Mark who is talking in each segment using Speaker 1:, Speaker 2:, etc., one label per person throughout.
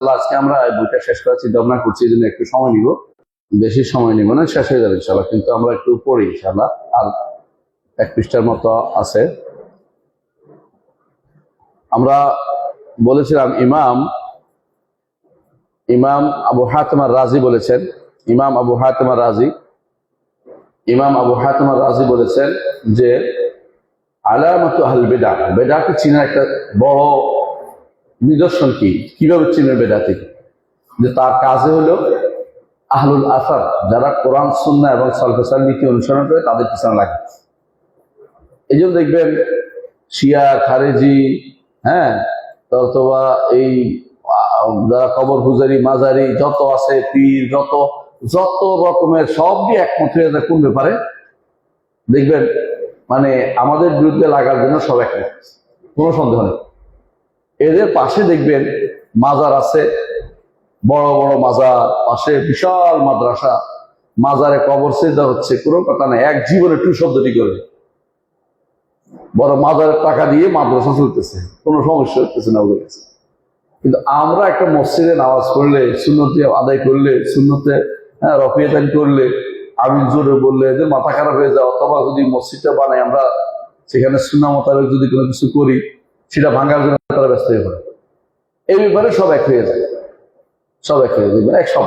Speaker 1: আজকে আমরা বইটা শেষ করার চিন্তা ভাবনা করছি, এই জন্য একটু সময় নিব, বেশি সময় নিব না, শেষ হয়ে যাবে ইনশাল্লাহ। কিন্তু আমরা একটু পড়ি ইনশাল্লাহ, আর 1 পৃষ্ঠার মতো আছে। আমরা বলেছিলাম ইমাম আবু হাতিম আর-রাজি বলেছেন, ইমাম আবু হাতিম আর-রাজি বলেছেন যে আলামাতু আহল বিদআহ, বেদাতকে চিনার একটা বড় নিদর্শন কি, কিভাবে চিনবে বেদাতি, যে তার কাজে হলো আহলুল আসার, যারা কোরআন সুন্নাহ এবং সালফে সালেহ নীতি অনুসরণ করে তাদের পিছনে লাগে। এই জন্য দেখবেন শিয়া, খারেজি, অথবা এই যারা কবর পূজারি, মাজারি যত আছে, পীর, যত রকমের সবই একমত হয়ে যায় কোন ব্যাপারে, দেখবেন মানে আমাদের বিরুদ্ধে লাগার জন্য সব একমত, কোনো সন্দেহ নেই। এদের পাশে দেখবেন মাজার আছে, বড় বড় মাজার, পাশে বিশাল মাদ্রাসা, মাজারে কবর সিজদা হচ্ছে, কোনো কথা নাই, এক জীবনে টু শব্দটি করে বড় মাজারের টাকা দিয়ে মাদ্রাসা চলতেছে, কোনো সমস্যা হচ্ছে না ওদের কাছে। কিন্তু আমরা একটা মসজিদে নামাজ পড়লে, সুন্নতে আদায় করলে, সুন্নতে রফিয়াতান করলে, আমিন জোরে বললে যে মাথা খারাপ হয়ে যায়, অথবা যদি মসজিদটা বানাই আমরা সেখানে সুন্নাহ মোতাবেক যদি কোনো কিছু করি, সেটা ভাঙার জন্য তারা ব্যস্ত হয়ে পড়ে। এই ব্যাপারে সব এক হয়ে যায়, সব এক হয়ে যাবে, এক সব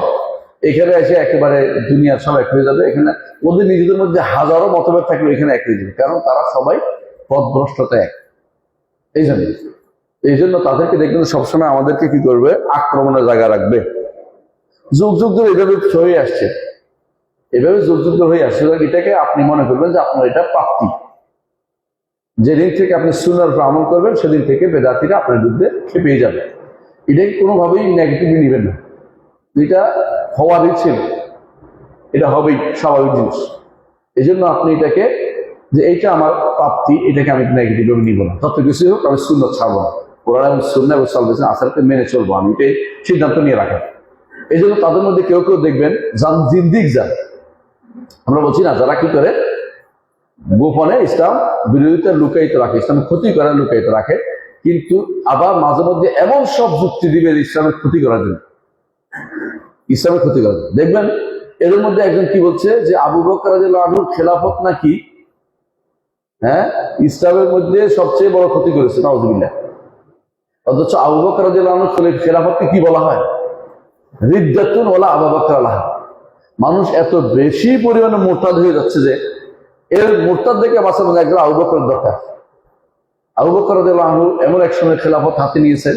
Speaker 1: এখানে এসে একেবারে দুনিয়ার সব এক হয়ে যাবে। এখানে ওদের নিজেদের মধ্যে হাজারো মতভেদ থাকলে এখানে এক হয়ে যাবে, কারণ তারা সবাই পথভ্রষ্টতা এক। এই জন্য তাদেরকে দেখবেন সবসময় আমাদেরকে কি করবে, আক্রমণের জায়গা রাখবে। যুগ যুগ ধরে এভাবে হয়ে আসছে, যুগ যুগ ধরে হয়ে আসছে। এটাকে আপনি মনে করবেন যে আপনার এটা প্রাপ্তি। যেদিন থেকে আপনি সুন্নাহর উপর আমল করবেন, সেদিন থেকে বেদাতিরা আপনার বিরুদ্ধে খেপে যাবে। এটাকে কোনোভাবেই নেগেটিভলি নেবেন না, এটা হওয়ারই ছিল, এটা হবেই, স্বাভাবিক জিনিস। এই জন্য আপনি এটাকে যে এইটা আমার প্রাপ্তি, এটাকে আমি নেগেটিভ ভাবে নিব না। যত কিছু হোক আমি সুন্নাহ ছাড়বো না, কোরআন এবং সুন্নাহ এবং সালফে আসরকে মেনে চলবো, আমি এটাই সিদ্ধান্ত নিয়ে রাখেন। এই জন্য তাদের মধ্যে কেউ কেউ দেখবেন জিন্দিক যান, আমরা বলছি না, যারা কি করে গোপনে ইসলাম বিরোধিতা লুকায়িত রাখে, ইসলামের ক্ষতি করে লুকায়িত রাখে, কিন্তু আবার মাঝে মধ্যে এমন সব যুক্তি দিবে ইসলামের ক্ষতি করার জন্য, ইসলামের ক্ষতি করার জন্য। দেখবেন এদের মধ্যে একজন কি বলছে যে আবু বকর রাদিয়াল্লাহু আনহুর খেলাফত নাকি ইসলামের মধ্যে সবচেয়ে বড় ক্ষতি করেছে, নাউযুবিল্লাহ। অথচ আবু বকর রাদিয়াল্লাহু আনহুর খেলাফতকে কি বলা হয়, রিদ্দাতুন ওয়ালা আবু বকর আলাহ। মানুষ এত বেশি পরিমাণে মুরতাদ হয়ে যাচ্ছে যে এর মুরতাদ দেখে বাঁচার মধ্যে একজন আবু বকরের দরকার। আবু বকর রাদিয়াল্লাহু আনহু এমন এক সময় খেলাফত হাতে নিয়েছেন,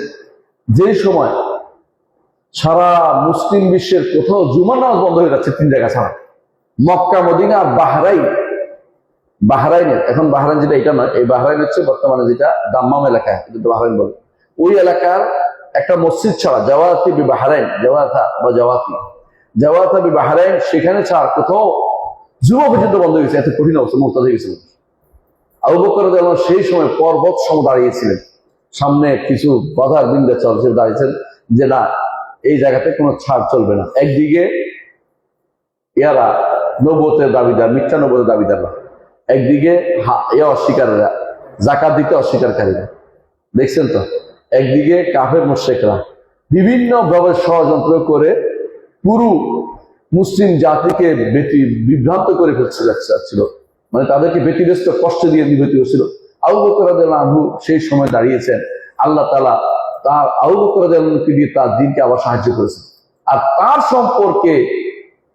Speaker 1: যেই সময় সারা মুসলিম বিশ্বের কোথাও জুমার নামাজ বন্ধ হয়ে যাচ্ছে 3 জায়গা ছাড়া, মক্কা, মদিনা আর বাহরাইনের, এখন বাহরাইন যেটা এটা নয়, এই বাহরাইন হচ্ছে বর্তমানে যেটা দাম্মাম এলাকা, কিন্তু বাহরাইন বলে, ওই এলাকার একটা মসজিদ ছাড়া, জাওয়াতি বি বাহরাইন, জাওয়াতা বি বাহরাইন, সেখানে ছাড়া কোথাও জুমা পর্যন্ত বন্ধ হয়ে গেছে। এত কঠিন অবস্থা, মুরতাদ হয়ে গেছিল। আবু বকর রাদিয়াল্লাহু আনহু সেই সময় পর্বত সম দাঁড়িয়েছিলেন, সামনে কিছু বাধার বিন্ধ্যাচল দাঁড়িয়েছেন যে না, এই জায়গাতে কোনো ছাড় চলবে না। একদিকে ইয়ারা নবুয়তের দাবিদার, মিথ্যা নবুয়তের দাবিদাররা, একদিকে অস্বীকারীরা, যাকাত দিতে অস্বীকারীরা, দেখছেন তো, একদিকে কাফের মুশরিকরা বিভিন্ন ভাবে ষড়যন্ত্র করে পুরো মুসলিম জাতিকে বিভ্রান্ত করে ফেলতে যাচ্ছিল, মানে তাদেরকে ব্যতিব্যস্ত কষ্ট দিয়ে নিবেদিত হচ্ছিল। আবু বকর রাদিয়াল্লাহু আনহু সেই সময় দাঁড়িয়েছেন, আল্লাহ তাআলা তার আবু বকর রাদিয়াল্লাহু আনহুকে দিয়ে তার দ্বীনকে আবার সাহায্য করেছেন। আর তার সম্পর্কে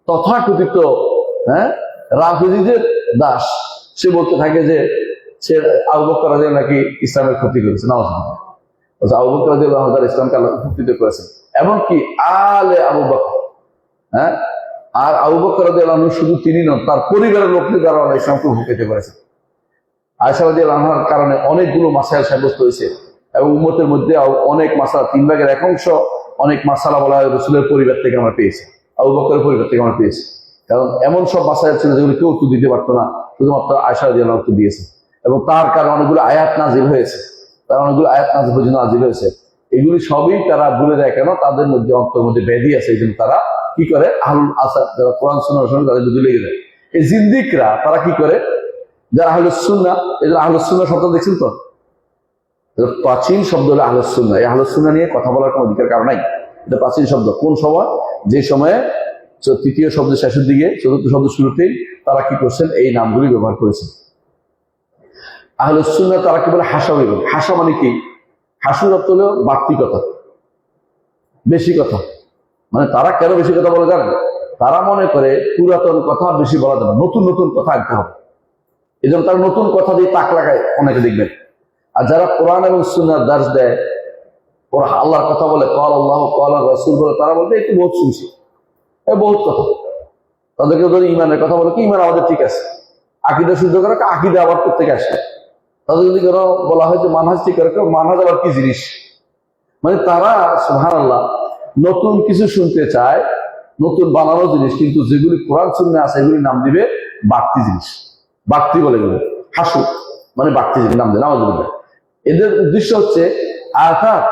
Speaker 1: তথাকথিত রাফেজিদের দাস সে বলতে থাকে যে সে আবু বকর রাদিয়াল্লাহু আনহু নাকি ইসলামের ক্ষতি করেছে, নাউযুবিল্লাহ। আবু বকর রাদিয়াল্লাহু আনহু ইসলামকে আল্লাহ উপকৃত করেছেন, এমনকি আলে আবু বকর, আর আবু বকর রাদিয়াল্লাহু আনহু শুধু তিনি নন, তার পরিবারের লোকদের দ্বারা আল্লাহ ইসলামকে উপকৃত করেছেন। আয়েশা রাদিয়াল্লাহু আনহার কারণে অনেকগুলো মাসাইল সাব্যস্ত হয়েছে, এবং উম্মতের মধ্যে অনেক মাসালা, 3/1 অংশ অনেক মাসালা বলা হয় রাসূলের পরিবার থেকে আমরা পেয়েছি, আবু বকরের পরিবার থেকে আমরা পেয়েছি। কারণ এমন সব মাসাইল ছিল যেগুলো কেউ উত্তর দিতে পারতো না, শুধুমাত্র আয়েশা রাদিয়াল্লাহু আনহা উত্তর দিয়েছে, এবং তার কারণে অনেকগুলো আয়াত নাজিল হয়েছে, এগুলি সবই তারা ভুলে যায়। কেন? তাদের মধ্যে অন্তর মধ্যে ব্যাধি আছে, এই জন্য তারা কি করে, আহলুল আসার, যারা কোরআন সুন্নাহর সঙ্গে তাদের মধ্যে লেগে যায়। এই জিন্দিকরা তারা কি করে, যারা আহলুস সুন্নাহ, এদের আহলুস সুন্নাহ শব্দ দেখছেন তো, প্রাচীন শব্দ হলো আহলুস সুন্নাহ। এই আহলুস সুন্নাহ নিয়ে কথা বলার কোনো অধিকার কারণ নাই। এটা প্রাচীন শব্দ। কোন সময়? যে সময়ে তৃতীয় শব্দ শেষের দিকে, চতুর্থ শব্দ শুরুতেই তারা কি করছেন? এই নামগুলি ব্যবহার করেছেন। আহলুস সুন্নাহ তারা কি বলে? হাসাবি বলে। হাসা মানে কি? হাসুর অর্থ হলো বাড়তি কথা, বেশি কথা। মানে তারা কেন বেশি কথা বলে জানেন? তারা মনে করে পুরাতন কথা বেশি বলা যাবে, নতুন নতুন কথা আনতে হবে। এই জন্য তারা নতুন কথা দিয়ে তাক লাগায় অনেকে দেখবেন। আর যারা কোরআন এবং সুন্নাহর দার্স দেয়, ওরা আল্লাহর কথা বলে, কল আল্লাহ কল রাসূল বলে, তারা বলতে এই তো বহুত শুনছি, এই বহুত কথা। তাদেরকে যদি ইমানের কথা বলে, কি ইমান আমাদের ঠিক আছে, আকীদা শুদ্ধ করে, আকীদা আবার কোত্থেকে আসে। তাদের যদি কোনো বলা হয় যে মানহাজ ঠিক করে, মানহাজ আবার কি জিনিস। মানে তারা সুবহানাল্লাহ নতুন কিছু শুনতে চায়, নতুন বানানো জিনিস, কিন্তু যেগুলি কোরআন সুন্নাহ আছে এগুলির নাম দিবে বাড়তি জিনিস। বাড়তি বলে গেল হাসু, মানে বাড়তি জিনিস নাম দেয়। নামাজুবিল্লাহ। এদের উদ্দেশ্য হচ্ছে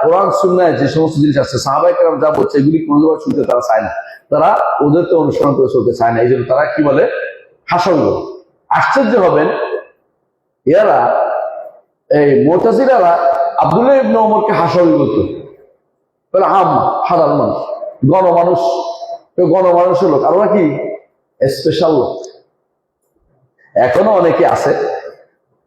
Speaker 1: কোরআন সুন্নায় যে সমস্ত জিনিস আছে, সাহাবায়ে কেরাম যা বলছে এগুলি কোনোবার শুনতে তারা চায় না, তারা ওদেরকে অনুসরণ করে চলতে চায় না। এই জন্য তারা কি বলে? হাসাঙ্গ। আশ্চর্য হবেন, এরা এই মুতাজিলারা আব্দুল্লাহ ইবনে ওমরকে হাসাবি বলতো। বলে সাধারণ মানুষ, গণমানুষ, গণমানুষের লোক, আর ওরা কি স্পেশাল লোক। এখনো অনেকে আছে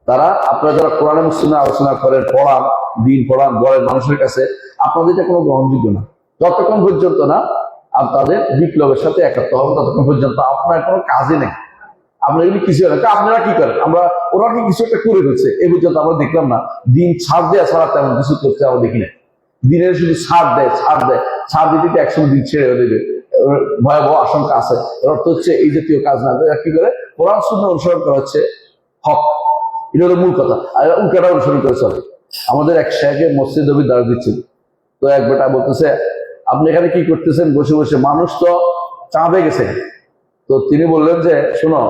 Speaker 1: তারা, আপনারা যারা কোরআন এবং সুন্নাহ আলোচনা করেন, পড়ান, দিন পড়ান, বলেন মানুষের কাছে, আপনাদের এটা কোনো গ্রহণযোগ্য না যতক্ষণ পর্যন্ত না আপনাদের বিপ্লবের সাথে একাত্ম হবে, ততক্ষণ পর্যন্ত আপনার কোনো কাজে নেই। আপনার এগুলি কিছু না। আপনারা কি করেন? ওরা কি কিছু একটা করে ফেলছে, এ পর্যন্ত আমরা দেখলাম না। দিন ছাড় দেয়া ছাড়া তেমন কিছু করতে আমরা দেখি না। দিনের শুধু ছাড় দেয়, ছাড় দিতে একসময় দিন ছেড়ে দেবে, ভয়াবহ আশঙ্কা আছে। এর অর্থ হচ্ছে এই জাতীয় কাজ না করে কি করে? কোরআন সুন্নাহ অনুসরণ করা হচ্ছে হক, এটা হলো মূল কথা। আর উল্টাটা অনুসরণ করে চলে। আমাদের এক শেখে মসজিদ নবীর দাঁড়া দিচ্ছিল, তো এক বেটা বলতেছে, আপনি এখানে কি করতেছেন বসে বসে? মানুষ তো চাঁদে গেছে। তো তিনি বললেন যে, শোনো,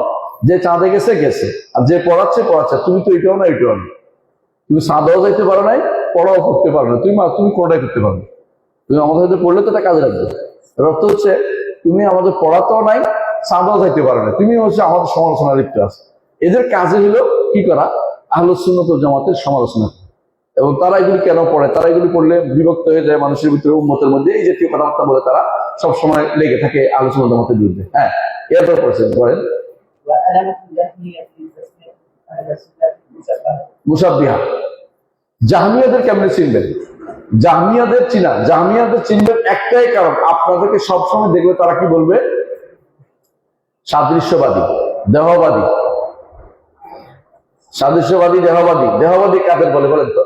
Speaker 1: যে চাঁদে গেছে গেছে, আর যে পড়াচ্ছে, তুমি তো এটাও না এটাও না। তুমি চাঁদাও যাইতে পারো নাই, পড়াও করতে পারো না, তুমি কোনটাই করতে পারো না। তুমি আমাদের সাথে পড়লে তো এটা কাজে লাগবে। এর অর্থ হচ্ছে তুমি আমাদের পড়াতেও নাই, চাঁদাও যাইতে পারো না, তুমি হচ্ছে আমাদের সমালোচনা লিপ্ত আছে। এদের কাজে হলো কি করা? আহলুস সুন্নাহ ওয়াল জামাতের সমালোচনা। এবং তারা এগুলি কেন পড়ে? তারা এগুলি পড়লে বিভক্ত হয়ে যায় মানুষের ভিতরে, উম্মতের মধ্যে এই জাতীয় কথাবার্তা বলে তারা সবসময় লেগে থাকে আহলুস সুন্নাহ ওয়াল জামাতের বিরুদ্ধে। হ্যাঁ, এরপর পড়ছেন বলেন মুসাব্বিহা। জাহমিয়াদের কেমনে চিনবেন? জাহমিয়াদের চিনবেন একটাই কারণ, আপনাদেরকে সবসময় দেখবে তারা কি বলবে? সাদৃশ্যবাদী, দেহবাদী। সাদৃশ্যবাদী, দেহবাদী কাদের বলে বলেন তো?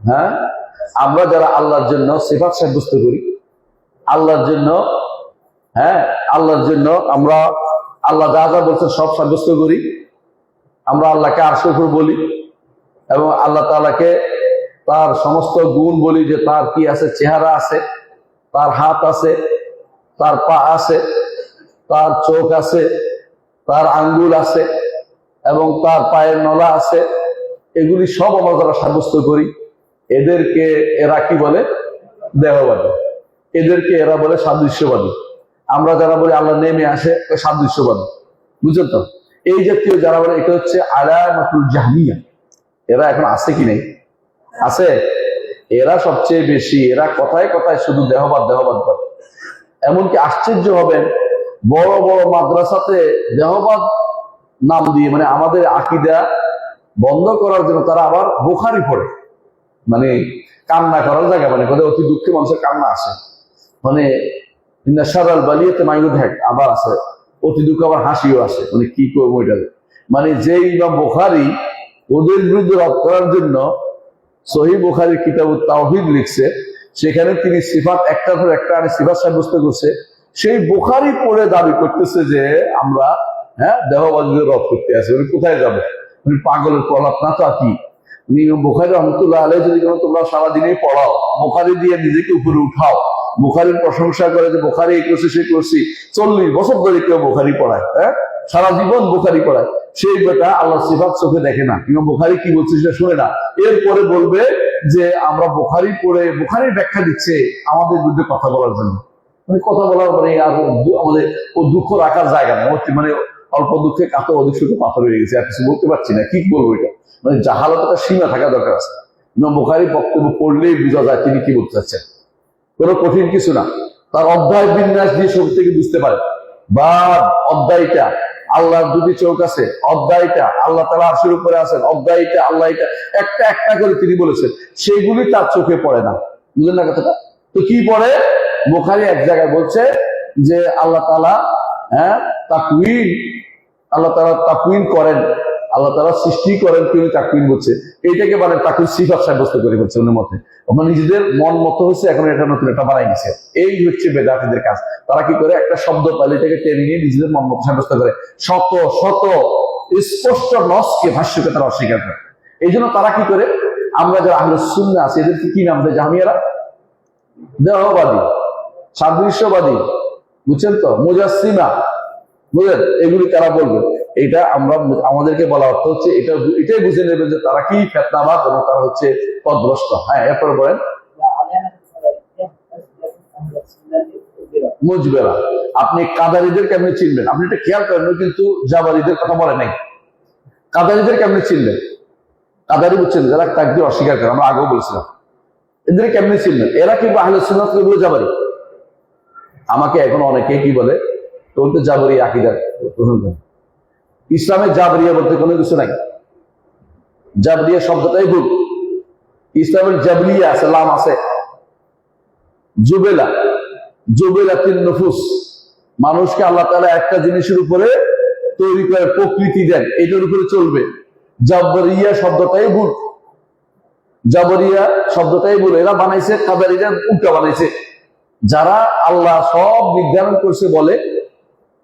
Speaker 1: হ্যাঁ, আমরা যারা আল্লাহর জন্য সিফাত সাব্যস্ত করি, আল্লাহর জন্য, হ্যাঁ, আল্লাহর জন্য আমরা আল্লাহ যা যা বলছেন সব সাব্যস্ত করি, আমরা আল্লাহকে আরশের উপর বলি, এবং আল্লাহ তাআলাকে তার সমস্ত গুণ বলি, যে তার কি আছে, চেহারা আছে, তার হাত আছে, তার পা আছে, তার চোখ আছে, তার আঙ্গুল আছে, এবং তার পায়ের নলা আছে। এগুলি সব আমরা যারা সাব্যস্ত করি, এদেরকে এরা কি বলে? দেহবাদী। এদেরকে এরা বলে সাদৃশ্যবাদী। আমরা যারা বলি আল্লাহ নেমে আসে, সাদৃশ্যবাদী। বুঝলেন তো? এই জাতীয় যারা বলে, এটা হচ্ছে আলামাতুল জাহমিয়া। এরা এখন আছে কি নেই? আছে। এরা সবচেয়ে বেশি, এরা কথায় কথায় শুধু দেহবাদ করে। এমনকি আশ্চর্য হবেন, বড় বড় মাদ্রাসাতে দেহবাদ নাম দিয়ে, মানে আমাদের আকীদা বন্ধ করার জন্য তারা আবার বুখারী পড়ে। মানে কান্না করার জায়গা, মানে কোথায় অতি দুঃখে মানুষের কান্না আসে। মানে ইন্না শারাল বালিয়াতে মাইয়ুদহাক, আবার আছে অতি দুঃখ, আবার হাসিও আসে। মানে কি করবো এটা? মানে যে ইমাম বুখারী ওদের বিরুদ্ধে রদ করার জন্য সহিহ বুখারীর কিতাবুত তাওহীদ লিখছে, সেখানে তিনি সিফাত একটা ধরে একটা সিফাত সাব্যস্ত করছে। সেই বুখারী পড়ে দাবি করতেছে যে আমরা দেহবাদীদের রদ করতে আসি। উনি কোথায় যাবে? উনি পাগলের প্রলাপ না তো কি? উনি বুখারী রহমতুল্লাহ আলাইহি যদি তোমরা সারাদিনেই পড়াও, বুখারী দিয়ে নিজেকে উপরে উঠাও, বুখারীর প্রশংসা করে যে বুখারী এই করছে সে করছি, 40 বছর ধরে কেউ বুখারী পড়ায়, সারা জীবন বুখারী পড়ায়, সেই বেটা আল্লাহ সিফাত চোখে দেখে না, ইমাম বুখারী কি বলছে সেটা শুনে না। এরপরে বলবে যে আমরা বুখারী পড়ে, বুখারীর ব্যাখ্যা দিচ্ছে আমাদের বিরুদ্ধে কথা বলার জন্য। মানে কথা বলার পরে আর আমাদের ও দুঃখ রাখার জায়গা নেই। মানে অল্প দুঃখে কাতর, অধিক সুখে পাথর হয়ে গেছে, আর কিছু বলতে পারছি না, কি বলবো এটা? মানে জাহালতটা সীমা থাকা দরকার আছে। ইমাম বুখারী বক্তব্য পড়লেই বোঝা যায় তিনি কি বলতে চাচ্ছেন। কোনো কঠিন কিছু না। তার অধ্যায় বিন্যাস দিয়ে সব থেকে বুঝতে পারে। বা অধ্যায়টা আল্লাহর দুটি চোখ আছে, অধ্যায়টা আল্লাহ তাআলা আরশের উপরে আছেন, অধ্যায়টা আল্লাহ, এটা একটা একটা করে তিনি বলেছেন, সেগুলি তার চোখে পড়ে না। বুঝলেন না কথাটা? তো কি পড়ে? বুখারী এক জায়গায় বলছে যে আল্লাহ তাআলা তাকওয়িন, আল্লাহ তাআলা তাকওয়িন করেন, আল্লাহ তাআলা সৃষ্টি করেন, তিনি তাকওয়িন বলছে। এইটাকে মানে তাকওয়িন সিফাত সাব্যস্ত করে বলছে ওনার মতে। আপনার নিজেদের মন মতো হচ্ছে, এখন এটা নতুন একটা বানাই নিছে। এই হচ্ছে বেদাতীদের কাজ। তারা কি করে? একটা শব্দ পাইলে এটাকে টেনে নিয়ে নিজেদের মন মতো সাব্যস্ত করে। শত শত স্পষ্ট নসকে ভাষ্যকে তারা অস্বীকার করে। এই জন্য তারা কি করে? আমরা যারা আহলুস সুন্নাহ আছে এদেরকে কি নাম দেয়? জাহমিয়ারা, দেহবাদী, সাদৃশ্যবাদী, বুঝছেন তো, মুজাসসিমা, বুঝলেন? এগুলি তারা বলবে। এটা আমরা, আমাদেরকে বলা অর্থ হচ্ছে এটাই বুঝে নেবে যে তারা কি ফেতনাবাদ এবং তারা হচ্ছে পথভ্রষ্ট। হ্যাঁ, এরপরে বলেন মুজবেরা। আপনি কাদারিদের কেমনে চিনবেন? আপনি এটা খেয়াল করেন, কিন্তু জাবারিদের কথা বলে নাই। কাদারিদের কেমনে চিনবেন? কাদারি বুঝছেন, যারা তাকদীর অস্বীকার করে, আমরা আগেও বলছিলাম। এদের কেমনে চিনবেন? এরা কি আহলুস সুন্নাহ বলে জাবারি? আমাকে এখন অনেকে কি বলে, তোর তো জাবরি আকীদা গ্রহণ করে। ইসলামে জাবরিয়া বলতে কোনো কিছু নাই। জাবরিয়া শব্দটাই ভুল। ইসলামের জাবরিয়া আছে, লাম আছে। জুবেলা, জুবেলাতিন নুফুস, মানুষকে আল্লাহ তাআলা একটা জিনিসের উপরে তৈরি করে প্রকৃতি দেন, এটার উপরে চলবে। জাবরিয়া শব্দটাই ভুল। জাবরিয়া শব্দটাই ভুল। এরা বানাইছে, কাদারিরা উল্টা বানাইছে। যারা আল্লাহ সব নির্ধারণ করছে বলে,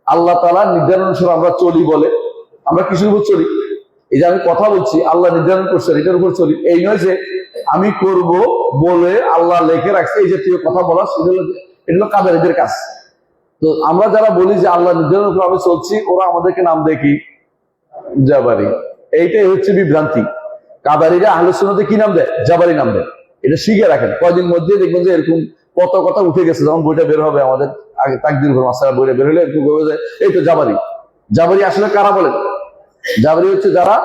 Speaker 1: আল্লাহ তাআলা নির্ধারণ অনুসারে আমরা চলি বলে, আমরা কিসের উপর চলি? এই যে আমি কথা বলছি, আল্লাহ নির্ধারণ করছেন, এটার উপর চলি। এই নয় যে আমি করব বলে আল্লাহ লেখে রাখছে এই জাতীয় কথা বলা, এটা হলো কাদারিদের কাজ। তো আমরা যারা বলি যে আল্লাহ নির্ধারণ করে আমি চলছি, ওরা আমাদেরকে নাম দেয় কি? জাবারি। এইটাই হচ্ছে বিভ্রান্তি। কাদারিরা আহলে সুন্নাতে কি নাম দেয়? জাবারি নাম দেয়। এটা শিখে রাখেন, কয়দিন মধ্যে দেখবেন যে এরকম কত কথা উঠে গেছে। যখন বইটা বের হবে, আমাদের আগে তাকদীর মাসালা বইটা বের হলে এরকম বলবে যে এই তো জাবারি। জাবারি আসলে কারা বলেন? জাবারি হচ্ছে যারা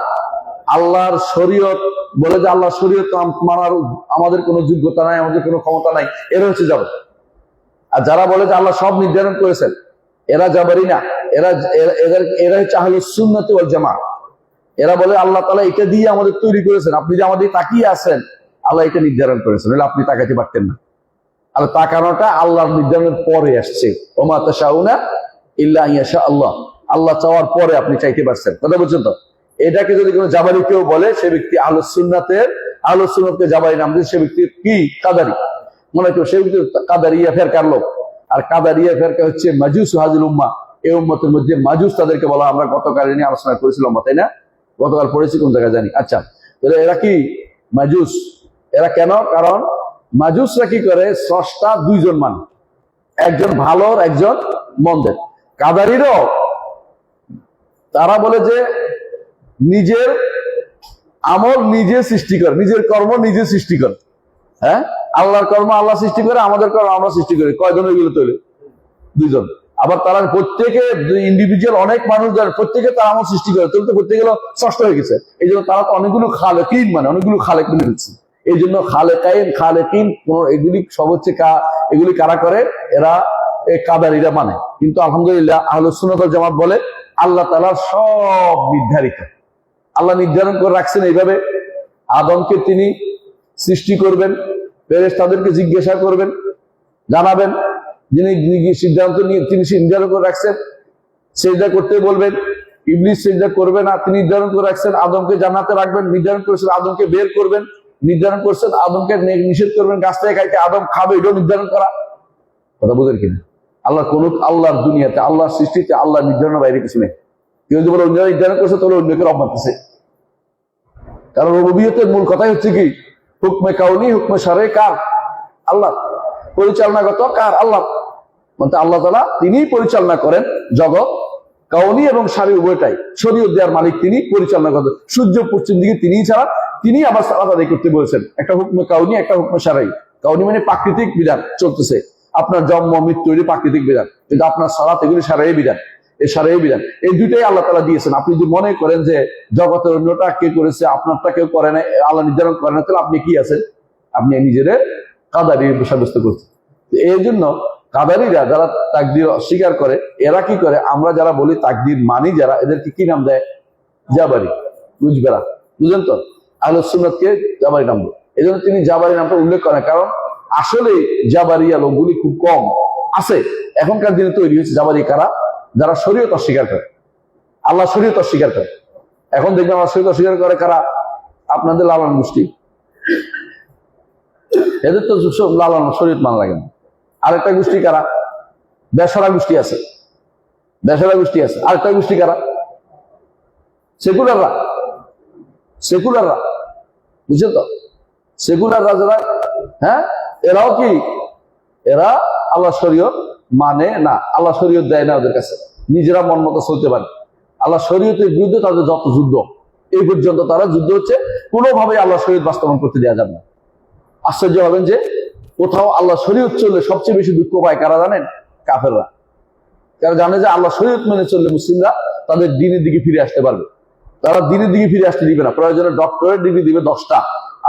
Speaker 1: আল্লাহর শরীয়ত বলে যে আল্লাহর শরীয়ত মানার আমাদের কোনো যোগ্যতা নাই, আমাদের কোনো ক্ষমতা নাই, এরা হচ্ছে জাবারি। আর যারা বলে যে আল্লাহ সব নির্ধারণ করেছেন, এরা জাবারি না। এরা হচ্ছে আহলুস সুন্নাত ওয়াল জামাআহ। এরা বলে আল্লাহ তাআলা এটা দিয়ে আমাদের তৈরি করেছেন, আপনি যে আমাদের তাকিয়ে আছেন, আল্লাহ এটা নির্ধারণ করেছেন, আপনি তাকাতে পারতেন না। আর তাকানোটা আল্লাহর নির্ধারণের পরে আসছে। ওমা তাশাউনা ইল্লা ইয়াশা আল্লাহ, আল্লাহ চাওয়ার পরে আপনি চাইতে পারছেন। কথা বলছেন তো? এটাকে যদি কোনো জাবারি কেউ বলে, সে ব্যক্তি আহলুস সুন্নাতকে জাবারি নাম দিয়ে, সে ব্যক্তি কি? কাদারি। মনে কেউ সে ব্যক্তি কাদারিয়া ফেরকার লোক। আর কাদারিয়া ফেরকা হচ্ছে মাজুস হাজিল উম্মাহ। এই উম্মতের মধ্যে মাজুস তাদেরকে বলা। আমরা গতকাল নিয়ে আলোচনা করেছিলাম, তাই না? গতকাল পড়েছি, কোন জায়গায় জানি। আচ্ছা, এরা কি মাজুস? এরা কেন? কারণ মাজুসরা কি করে? স্রষ্টা দুইজন মানুষ, একজন ভালোর, একজন মন্দের। কাদারিরও তারা বলে যে নিজের আমল নিজে সৃষ্টি করে, নিজের কর্ম নিজে সৃষ্টি করে। হ্যাঁ, আল্লাহর কর্ম আল্লাহ সৃষ্টি করে, আমাদের কর্ম আমরা সৃষ্টি করি। কয়জন এগুলো তৈরি? দুইজন। আবার তারা প্রত্যেকে ইন্ডিভিজুয়াল, অনেক মানুষ প্রত্যেকে তার আমল সৃষ্টি করে, তাহলে তো প্রত্যেকে ষষ্ঠ হয়ে গেছে। এই জন্য তারা তো অনেকগুলো খালেকিন, মানে অনেকগুলো খালেক মিলে দিচ্ছে। এই জন্য খালেকিন কোন এগুলি সব হচ্ছে এগুলি কারা করে? এরা কাদারিরা মানে। কিন্তু আলহামদুলিল্লাহ আহলুস সুন্নাত ওয়াল জামাত বলে আল্লাহ তাআলা সব নির্ধারিত। আল্লাহ নির্ধারণ করে রাখছেন এইভাবে। আদমকে তিনি সৃষ্টি করবেন, ফেরেশতাদেরকে জিজ্ঞাসা করবেন, জানাবেন, যিনি সিদ্ধান্ত নিয়ে তিনি নির্ধারণ করে রাখছেন। সিজদা করতে বলবেন, ইবলিস সিজদা করবে না, তিনি নির্ধারণ করে রাখছেন। আদমকে জান্নাতে রাখবেন, নির্ধারণ করেছেন। আদমকে বের করবেন, নির্ধারণ করছেন। আদমকে নিষেধ করবেন গাছ থেকে খাইতে, আদম খাবে, এটাও নির্ধারণ করা। কথা বুঝেন কিনা? আল্লাহর দুনিয়াতে, আল্লাহর সৃষ্টিতে, আল্লাহর নির্ধারণের বাইরে কিছু নেই। কেউ যদি বলে অন্য নির্ধারণ করছে, তাহলে অন্যকে রব মানতেছে। কারণ রুবুবিয়তের মূল কথাই হচ্ছে কি? হুকমে কাউনি, হুকমে শারঈ কার? আল্লাহ। পরিচালনাগত কার? আল্লাহ। মানে আল্লাহ তাআলা তিনিই পরিচালনা করেন জগৎ, কাউনি এবং শারঈ উভয়টাই। শরীয়ত দেওয়ার মালিক তিনি, পরিচালনা করেন। সূর্য পশ্চিম দিকে তিনিই ছাড়া, তিনি আবার সালাত আদায় করতে বলেছেন। একটা হুকমে কাউনি, একটা হুকমে শারঈ। কাউনি মানে প্রাকৃতিক বিধান চলতেছে, আপনার জন্ম মৃত্যু এটি প্রাকৃতিক বিধান, কিন্তু আপনার সালাত এগুলি শারঈ বিধান। এই শারঈ বিধান, এই দুইটাই আল্লাহ তাআলা দিয়েছেন। আপনি যদি মনে করেন যে জগতের অন্যটা কে করেছে, আপনারটা কেউ করে না, আল্লাহ নির্ধারণ করে না, তাহলে আপনি কি আছেন? আপনি নিজের কাদারি সাব্যস্ত করছেন। এই জন্য কাদারিরা যারা তাকদীর অস্বীকার করে, এরা কি করে, আমরা যারা বলি তাকদীর মানি যারা, এদেরকে কি নাম দেয়? জাবারি। বুঝবেরা, বুঝলেন তো? আহলুস সুন্নাতকে জাবারি নাম দেয়। এই জন্য তিনি জাবারি নামটা উল্লেখ করেন, কারণ আসলে জাবারিয়া লোকগুলি খুব কম আছে। এখনকার দিনে তৈরি হয়েছে জাবারি কারা? যারা শরীয়ত অস্বীকার করে, আল্লাহ শরীয়ত অস্বীকার করে। এখন দেখবেন আল্লাহ শরীয়ত অস্বীকার করে কারা? আপনাদের লালন গোষ্ঠী। এদের তো সব লালন শরীয়ত মানা লাগে না। আরেকটা গোষ্ঠী কারা? বেসরা গোষ্ঠী আছে, বেসরা গোষ্ঠী আছে। আরেকটা গোষ্ঠী কারা? সেকুলাররা, সেকুলাররা, বুঝছেন তো? সেকুলাররা যারা, হ্যাঁ, এরাও কি, এরা আল্লাহ শরীয়ত মানে না, আল্লাহ শরীয়ত দেয় না ওদের কাছে, নিজেরা মন মতো চলতে পারে। আল্লাহ শরীয়তের বিরুদ্ধে তাদের যত যুদ্ধ, এই পর্যন্ত তারা যুদ্ধ হচ্ছে, কোনোভাবে আল্লাহ শরীয়ত বাস্তবায়ন করতে দেওয়া যাবে না। আশ্চর্য হবেন যে কোথাও আল্লাহ শরীয়ত চললে সবচেয়ে বেশি দুঃখ পায় কারা জানেন? কাফেররা। তারা জানে যে আল্লাহ শরীয়ত মেনে চললে মুসলিমরা তাদের দ্বীনের দিকে ফিরে আসতে পারবে। তারা দ্বীনের দিকে ফিরে আসতে দিবে না। প্রয়োজনে ডক্টরেট ডিগ্রি দিবে 10টা,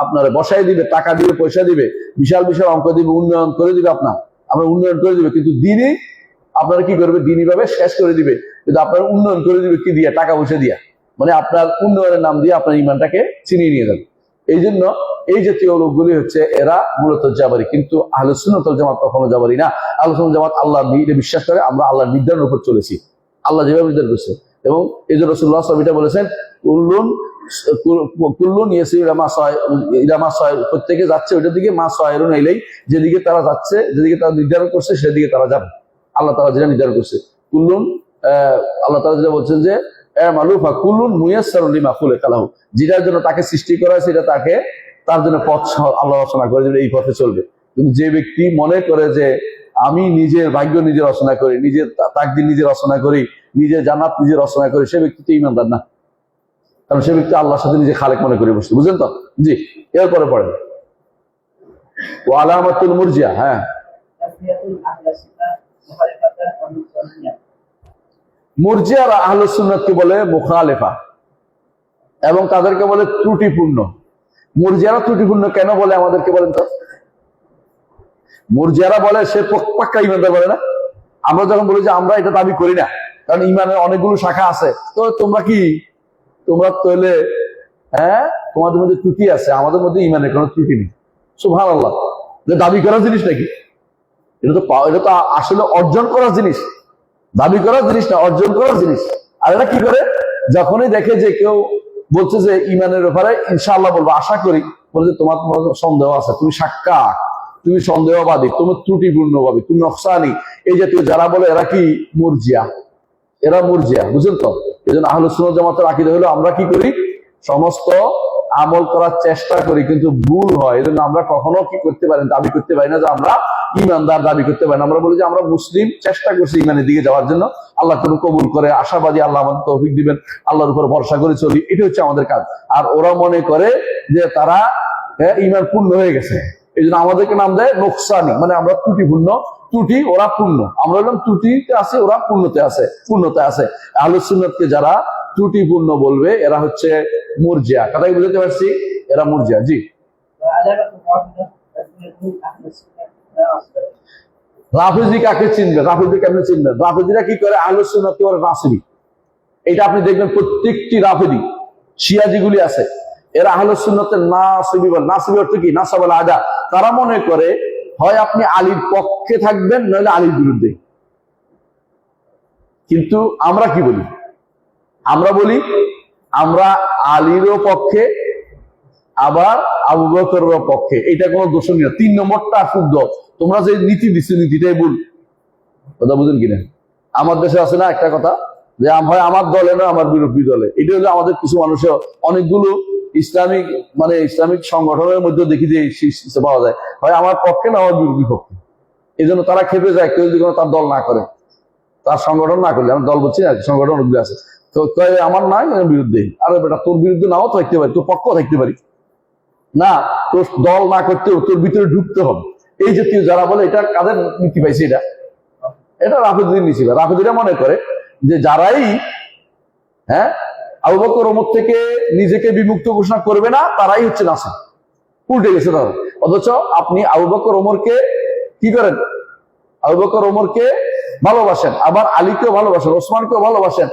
Speaker 1: আপনারা বসাই দিবে, টাকা দিবে, পয়সা দিবে, বিশাল বিশাল অঙ্ক দিবে, উন্নয়ন করে দিবে, আমরা উন্নয়ন করে দিবে, কিন্তু দিনই আপনারা কি করবে? দিনই ভাবে শেষ করে দিবে। কিন্তু আপনার উন্নয়ন করে দিবে কি দিয়া? টাকা পয়সা দিয়া। মানে আপনার উন্নয়নের নাম দিয়ে আপনার ইমানটাকে ছিনিয়ে নিয়ে যাবে। এই জন্য এই জাতীয় লোকগুলি হচ্ছে এরা মূলত জাবারি। কিন্তু আহলে সুন্নাত ওয়াল জামাত কখনো জাবারি না। আহলে সুন্নাত জামাত আল্লাহর নির্দেশে বিশ্বাস করে, আমরা আল্লাহর নির্দেশের উপর চলেছি, আল্লাহ যেভাবে নির্দেশ করছে। এবং এই যে রাসূলুল্লাহ সাল্লাল্লাহু আলাইহি ওয়াসাল্লাম বলেছেন, কুল্লুন ইয়াসিরু ইলা মা সায়, প্রত্যেকে যাচ্ছে ওইটার দিকে, মা সায়রুন ইলাই, যেদিকে তারা যাচ্ছে, যেদিকে তারা নির্ধারণ করছে সেদিকে তারা যাবে। আল্লাহ তাআলা যেটা নির্ধারণ করছে, কুল্লুন, আল্লাহ তাআলা যেটা বলছেন যে মালুফা কুল্লুন মুয়াসসারুন লিমা খুলিকা লাহু, যেটার জন্য তাকে সৃষ্টি করা হয়েছে, এটা তাকে, তার জন্য পথ আল্লাহ রচনা করে যে এই পথে চলবে। কিন্তু যে ব্যক্তি মনে করে যে আমি নিজের ভাগ্য নিজে রচনা করি, নিজের তাকদীর নিজে রচনা করি, নিজের জান্নাত নিজে রচনা করি, সে ব্যক্তি তো ঈমানদার না। কারণ সে ব্যক্তি আল্লাহর সাথে নিজে খালেক মনে করে বসছে। বুঝলেন তো? জি, এরপরে পড়েন ও আলামাতুল মুরজিয়া। হ্যাঁ, মুরজিয়ারা আহলুস সুন্নাতকে বলে মুখালেফা, এবং তাদেরকে বলে ত্রুটিপূর্ণ। মুরজিয়ারা ত্রুটিপূর্ণ কেন বলে আমাদেরকে বলেন তো? মুরজিয়ারা বলে সে পাক্কা ঈমানদার, বলে না? আমরা যখন বলি যে আমরা এটা দাবি করি না, কারণ ঈমানের অনেকগুলো শাখা আছে, তো তোমরা কি, তোমরা তাহলে, হ্যাঁ, তোমাদের মধ্যে ত্রুটি আছে, আমাদের মধ্যে ঈমানের কোনো ত্রুটি নেই। সুবহানাল্লাহ। যে দাবি করার জিনিস নাকি? এটা তো আসলে অর্জন করার জিনিস, দাবি করার জিনিস না, অর্জন করার জিনিস। আর এরা কি করে? যখনই দেখে যে কেউ বলছে যে ঈমানের ব্যাপারে ইনশাআল্লাহ বলবো, আশা করি, বলে যে তোমার সন্দেহ আছে, তুমি সাক্কা, তুমি সন্দেহবাদী, তুমি ত্রুটিপূর্ণবাদী, তুমি নকশানি, এই জাতীয় যারা বলে এরা কি? মুরজিয়া। এরা মুরজিয়া, বুঝলেন তো? এই জন্য আহলুস সুন্নাত জামাতের আকীদা হলো আমরা কি করি? সমস্ত আমল করার চেষ্টা করি, কিন্তু ভুল হয়। এই জন্য আমরা কখনো কি করতে পারি? দাবি করতে পারি না যে আমরা ঈমানদার, দাবি করতে পারি না। আমরা বলি যে আমরা মুসলিম, চেষ্টা করছি ঈমানের দিকে যাওয়ার জন্য, আল্লাহ কোনো কবুল করে, আশাবাদী, আল্লাহ আমাদের তৌফিক দিবেন, আল্লাহর উপর ভরসা করে চলি, এটা হচ্ছে আমাদের কাজ। আর ওরা মনে করে যে তারা ঈমান পূর্ণ হয়ে গেছে, এই জন্য আমাদেরকে নাম দেয় নোকসানি, মানে আমরা ত্রুটিপূর্ণ, ত্রুটি, ওরা পূর্ণ। আমরা বললাম ত্রুটিতে আছে, ওরা পূর্ণতে আছে, পূর্ণতে আছে। আহলুস সুন্নাতকে যারা ত্রুটিপূর্ণ বলবে এরা হচ্ছে মুরজিয়া। কথাই বুঝতে পারছি? এরা মুরজিয়া। জি, রাফিজি কাকে চিনবে? রাফিজি কেমনে চিনবে? রাফিজিরা কি করে? আহলুস সুন্নাতকে বলে নাসিবী। এটা আপনি দেখবেন প্রত্যেকটি রাফিজি, শিয়া যেগুলি আছে, এরা আহলুস সুন্নাতের নাসিবী বলে। নাসিবী অর্থ কি? নাসাবাল আদা। তারা মনে করে হয় আপনি আলীর পক্ষে থাকবেন, নইলে আলীর বিরুদ্ধে। কিন্তু আমরা কি বলি? আমরা বলি আমরা আলীরও পক্ষে, আবার আবু বকরের পক্ষে। এটা কোনো দোষণীয়। 3 নম্বরটা শুদ্ধ। তোমরা যে নীতি দিচ্ছ, নীতিটাই ভুল। কথা বুঝেন কিনা? আমার দেশে আছে না একটা কথা, যে হয় আমার দলে না আমার বিরোধী দলে। এটা হলো আমাদের কিছু মানুষের অনেকগুলো ইসলামিক, মানে ইসলামিক সংগঠনের মধ্যে দেখি যে পাওয়া যায়, হয় আমার পক্ষে না আমার বিরোধী পক্ষে। এই জন্য তারা খেপে যায় কেউ যদি তার দল না করে, তার সংগঠন না করলে। আমার দল বলছি না, সংগঠন অনেকগুলো আছে, তো আমার নাই বিরুদ্ধে। আরে বেটা, তোর বিরুদ্ধে নাও থাকতে পারি, তোর পক্ষ থাকতে পারি না, তোর দল না করতেও তোর ভিতরে ঢুকতে হবে। এই জাতীয় যারা বলে, এটা কাদের নীতি পাইছে? এটা রাফিদির নীতি। রাফিদিরা মনে করে যে যারাই আবু বকর ওমর থেকে নিজেকে বিমুক্ত ঘোষণা করবে না, তারাই হচ্ছে নাসিব। উল্টে গেছে তারা। অথচ আপনি আবু বকর ওমরকে কি করেন? আবু বকর ওমরকে ভালোবাসেন, আবার আলীকেও ভালোবাসেন, ওসমানকেও ভালোবাসেন।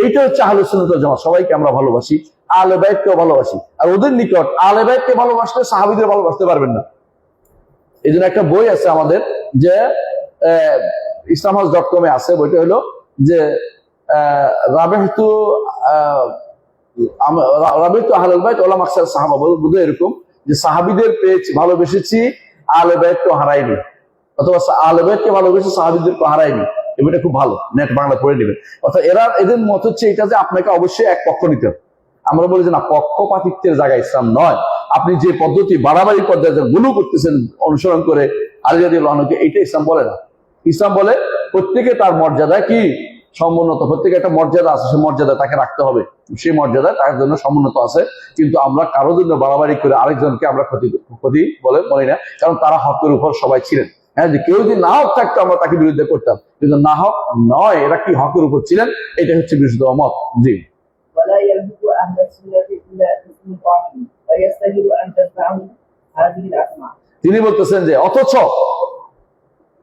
Speaker 1: এইটা হচ্ছে আহলে সুন্নাত ওয়াল জামাত। সবাইকে আমরা ভালোবাসি, আহলে বাইতকেও ভালোবাসি। আর ওদের নিকট আহলে বাইতকে ভালোবাসলে সাহাবীদের ভালোবাসতে পারবেন না। এই জন্য একটা বই আছে আমাদের, যে islamhouse.com এ আছে, বইটা হলো যে রাবিহতু আহলুল বাইত ওয়া মাকসাদ সাহাবা, বুঝে এরকম যে সাহাবীদের পেয়েছি, ভালোবেসেছি, আহলে বাইতকে হারাইনি, অথবা আহলে বাইতকে ভালোবেসে সাহাবীদেরকে হারাইনি। এটা খুব ভালো, নেট বাংলা পড়ে নেবেন। অর্থাৎ এদের মত হচ্ছে এটা যে আপনাকে অবশ্যই এক পক্ষ নিতে হবে। আমরা বলি যে না, পক্ষপাতিত্বের জায়গায় ইসলাম নয়। আপনি যে পদ্ধতি বাড়াবাড়ি পদ্ধতি গুলো করতেছেন অনুসরণ করে আলী রাদিয়াল্লাহু আনহুকে, এইটা ইসলাম বলে না। ইসলাম বলে প্রত্যেকে তার মর্যাদা কি সমুন্নত, প্রত্যেকে একটা মর্যাদা আছে, সেই মর্যাদা তাকে রাখতে হবে, সেই মর্যাদা তার জন্য সমুন্নত আছে। কিন্তু আমরা কারোর জন্য বাড়াবাড়ি করে আরেকজনকে আমরা ক্ষতি বলে মনে না, কারণ তারা হকের উপর সবাই ছিলেন। হ্যাঁ, যে কেউ যদি না হক থাকতো আমরা তাকে বিরুদ্ধে করতাম, কিন্তু না হক নয়, এরা কি হকের উপর ছিলেন, এটা হচ্ছে বিশুদ্ধ মত। জি, তিনি বলতেছেন যে অথচ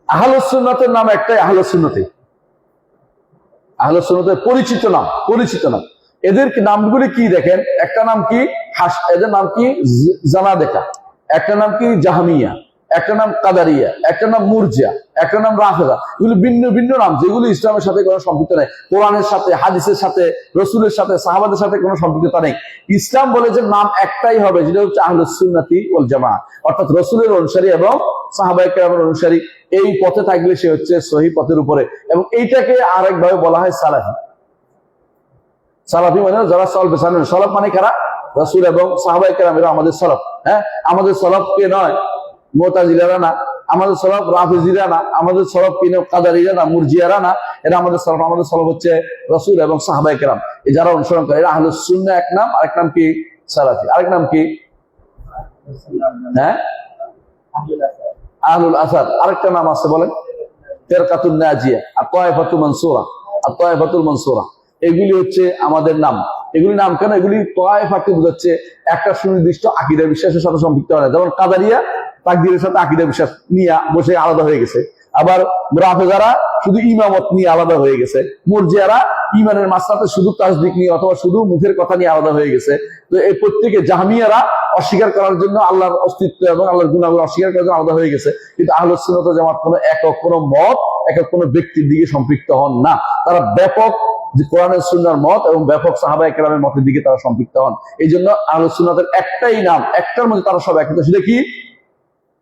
Speaker 1: আহলুস সুন্নাতের নাম একটাই, আহলুস সুন্নতি, আহলুস সুন্নাতের পরিচিত নাম। এদের নামগুলি কি দেখেন, একটা নাম কি এদের নাম কি জানাদেকা, একটা নাম কি জাহমিয়া, একটা নাম কাদারিয়া, একটা নাম মুরজিয়া, একটা নাম রাফেদা। এগুলি ভিন্ন ভিন্ন নাম, যেগুলি ইসলামের সাথে কোনো সম্পৃক্ত নেই, কোরআনের সাথে, হাদিসের সাথে, রসুলের সাথে, সাহাবাদের সাথে কোনো সম্পৃক্ততা নেই। ইসলাম বলে যে নাম একটাই হবে, যেটা হচ্ছে আহলুস সুন্নাতি ওয়াল জামাআহ, অর্থাৎ রসুলের অনুসারী এবং সাহাবায়ে কেরামের অনুসারী। এই পথে থাকলে সে হচ্ছে সহিহ পথের উপরে, এবং এইটাকে আরেকভাবে বলা হয় সালাফি। সালাফি মানে যারা সলফে সালেহ, সলফ মানে কারা? রাসূল এবং সাহাবায়ে কেরাম, এরা আমাদের সলফ। হ্যাঁ, আমাদের সলফকে নয় মুতাজিলারা না, আমাদের সলফ রাফিজিরা না, আমাদের সলফ কি কাদারিরা না, মুরজিয়ারা না, এরা আমাদের সলফ। আমাদের সলফ হচ্ছে রাসূল এবং সাহাবায়ে কেরাম, এই যারা অনুসরণ করে, এরা আহলুস সুন্নাহ এক নাম, আরেক নাম কি সালাফি, আরেক নাম কি হ্যাঁ আহলুল আসার, আরেকটা নাম আছে বলেন ফিরকাতুন নাজিয়া, আত-তায়েফাতুল মানসুরা, আত-তায়েফাতুল মানসুরা। এগুলি হচ্ছে আমাদের নাম। এগুলি নাম কেন? এগুলি তায়েফাকে বোঝাচ্ছে একটা সুনির্দিষ্ট আকীদা বিশ্বাসের সাথে সম্পৃক্ত হয় না। যেমন কাদারিয়া তাকদীরের সাথে আকীদা বিশ্বাস নিয়ে বসে আলাদা হয়ে গেছে, আবার রাফেজারা শুধু ইমামত নিয়ে আলাদা হয়ে গেছে, মুরজিয়ারা ইমানের মাসলাতে শুধু তাসদিক নিয়ে অথবা শুধু মুখের কথা নিয়ে আলাদা হয়ে গেছে। তো এই প্রত্যেকে, জাহমিয়ারা অস্বীকার করার জন্য আল্লাহর অস্তিত্ব এবং আল্লাহর গুণাগুণ অস্বীকার করার জন্য আলাদা হয়ে গেছে। কিন্তু আহলুস সুন্নাত ওয়াল জামাত কোনো একক কোনো মত, একক কোনো ব্যক্তির দিকে সম্পৃক্ত হন না। তারা ব্যাপক যে কোরআনের সুন্নাহর মত এবং ব্যাপক সাহাবায়ে কেরামের মতের দিকে তারা সম্পৃক্ত হন। এই জন্য আহলুস সুন্নাতের একটাই নাম, একটার মধ্যে তারা সব একত্রিত, সেটা কি?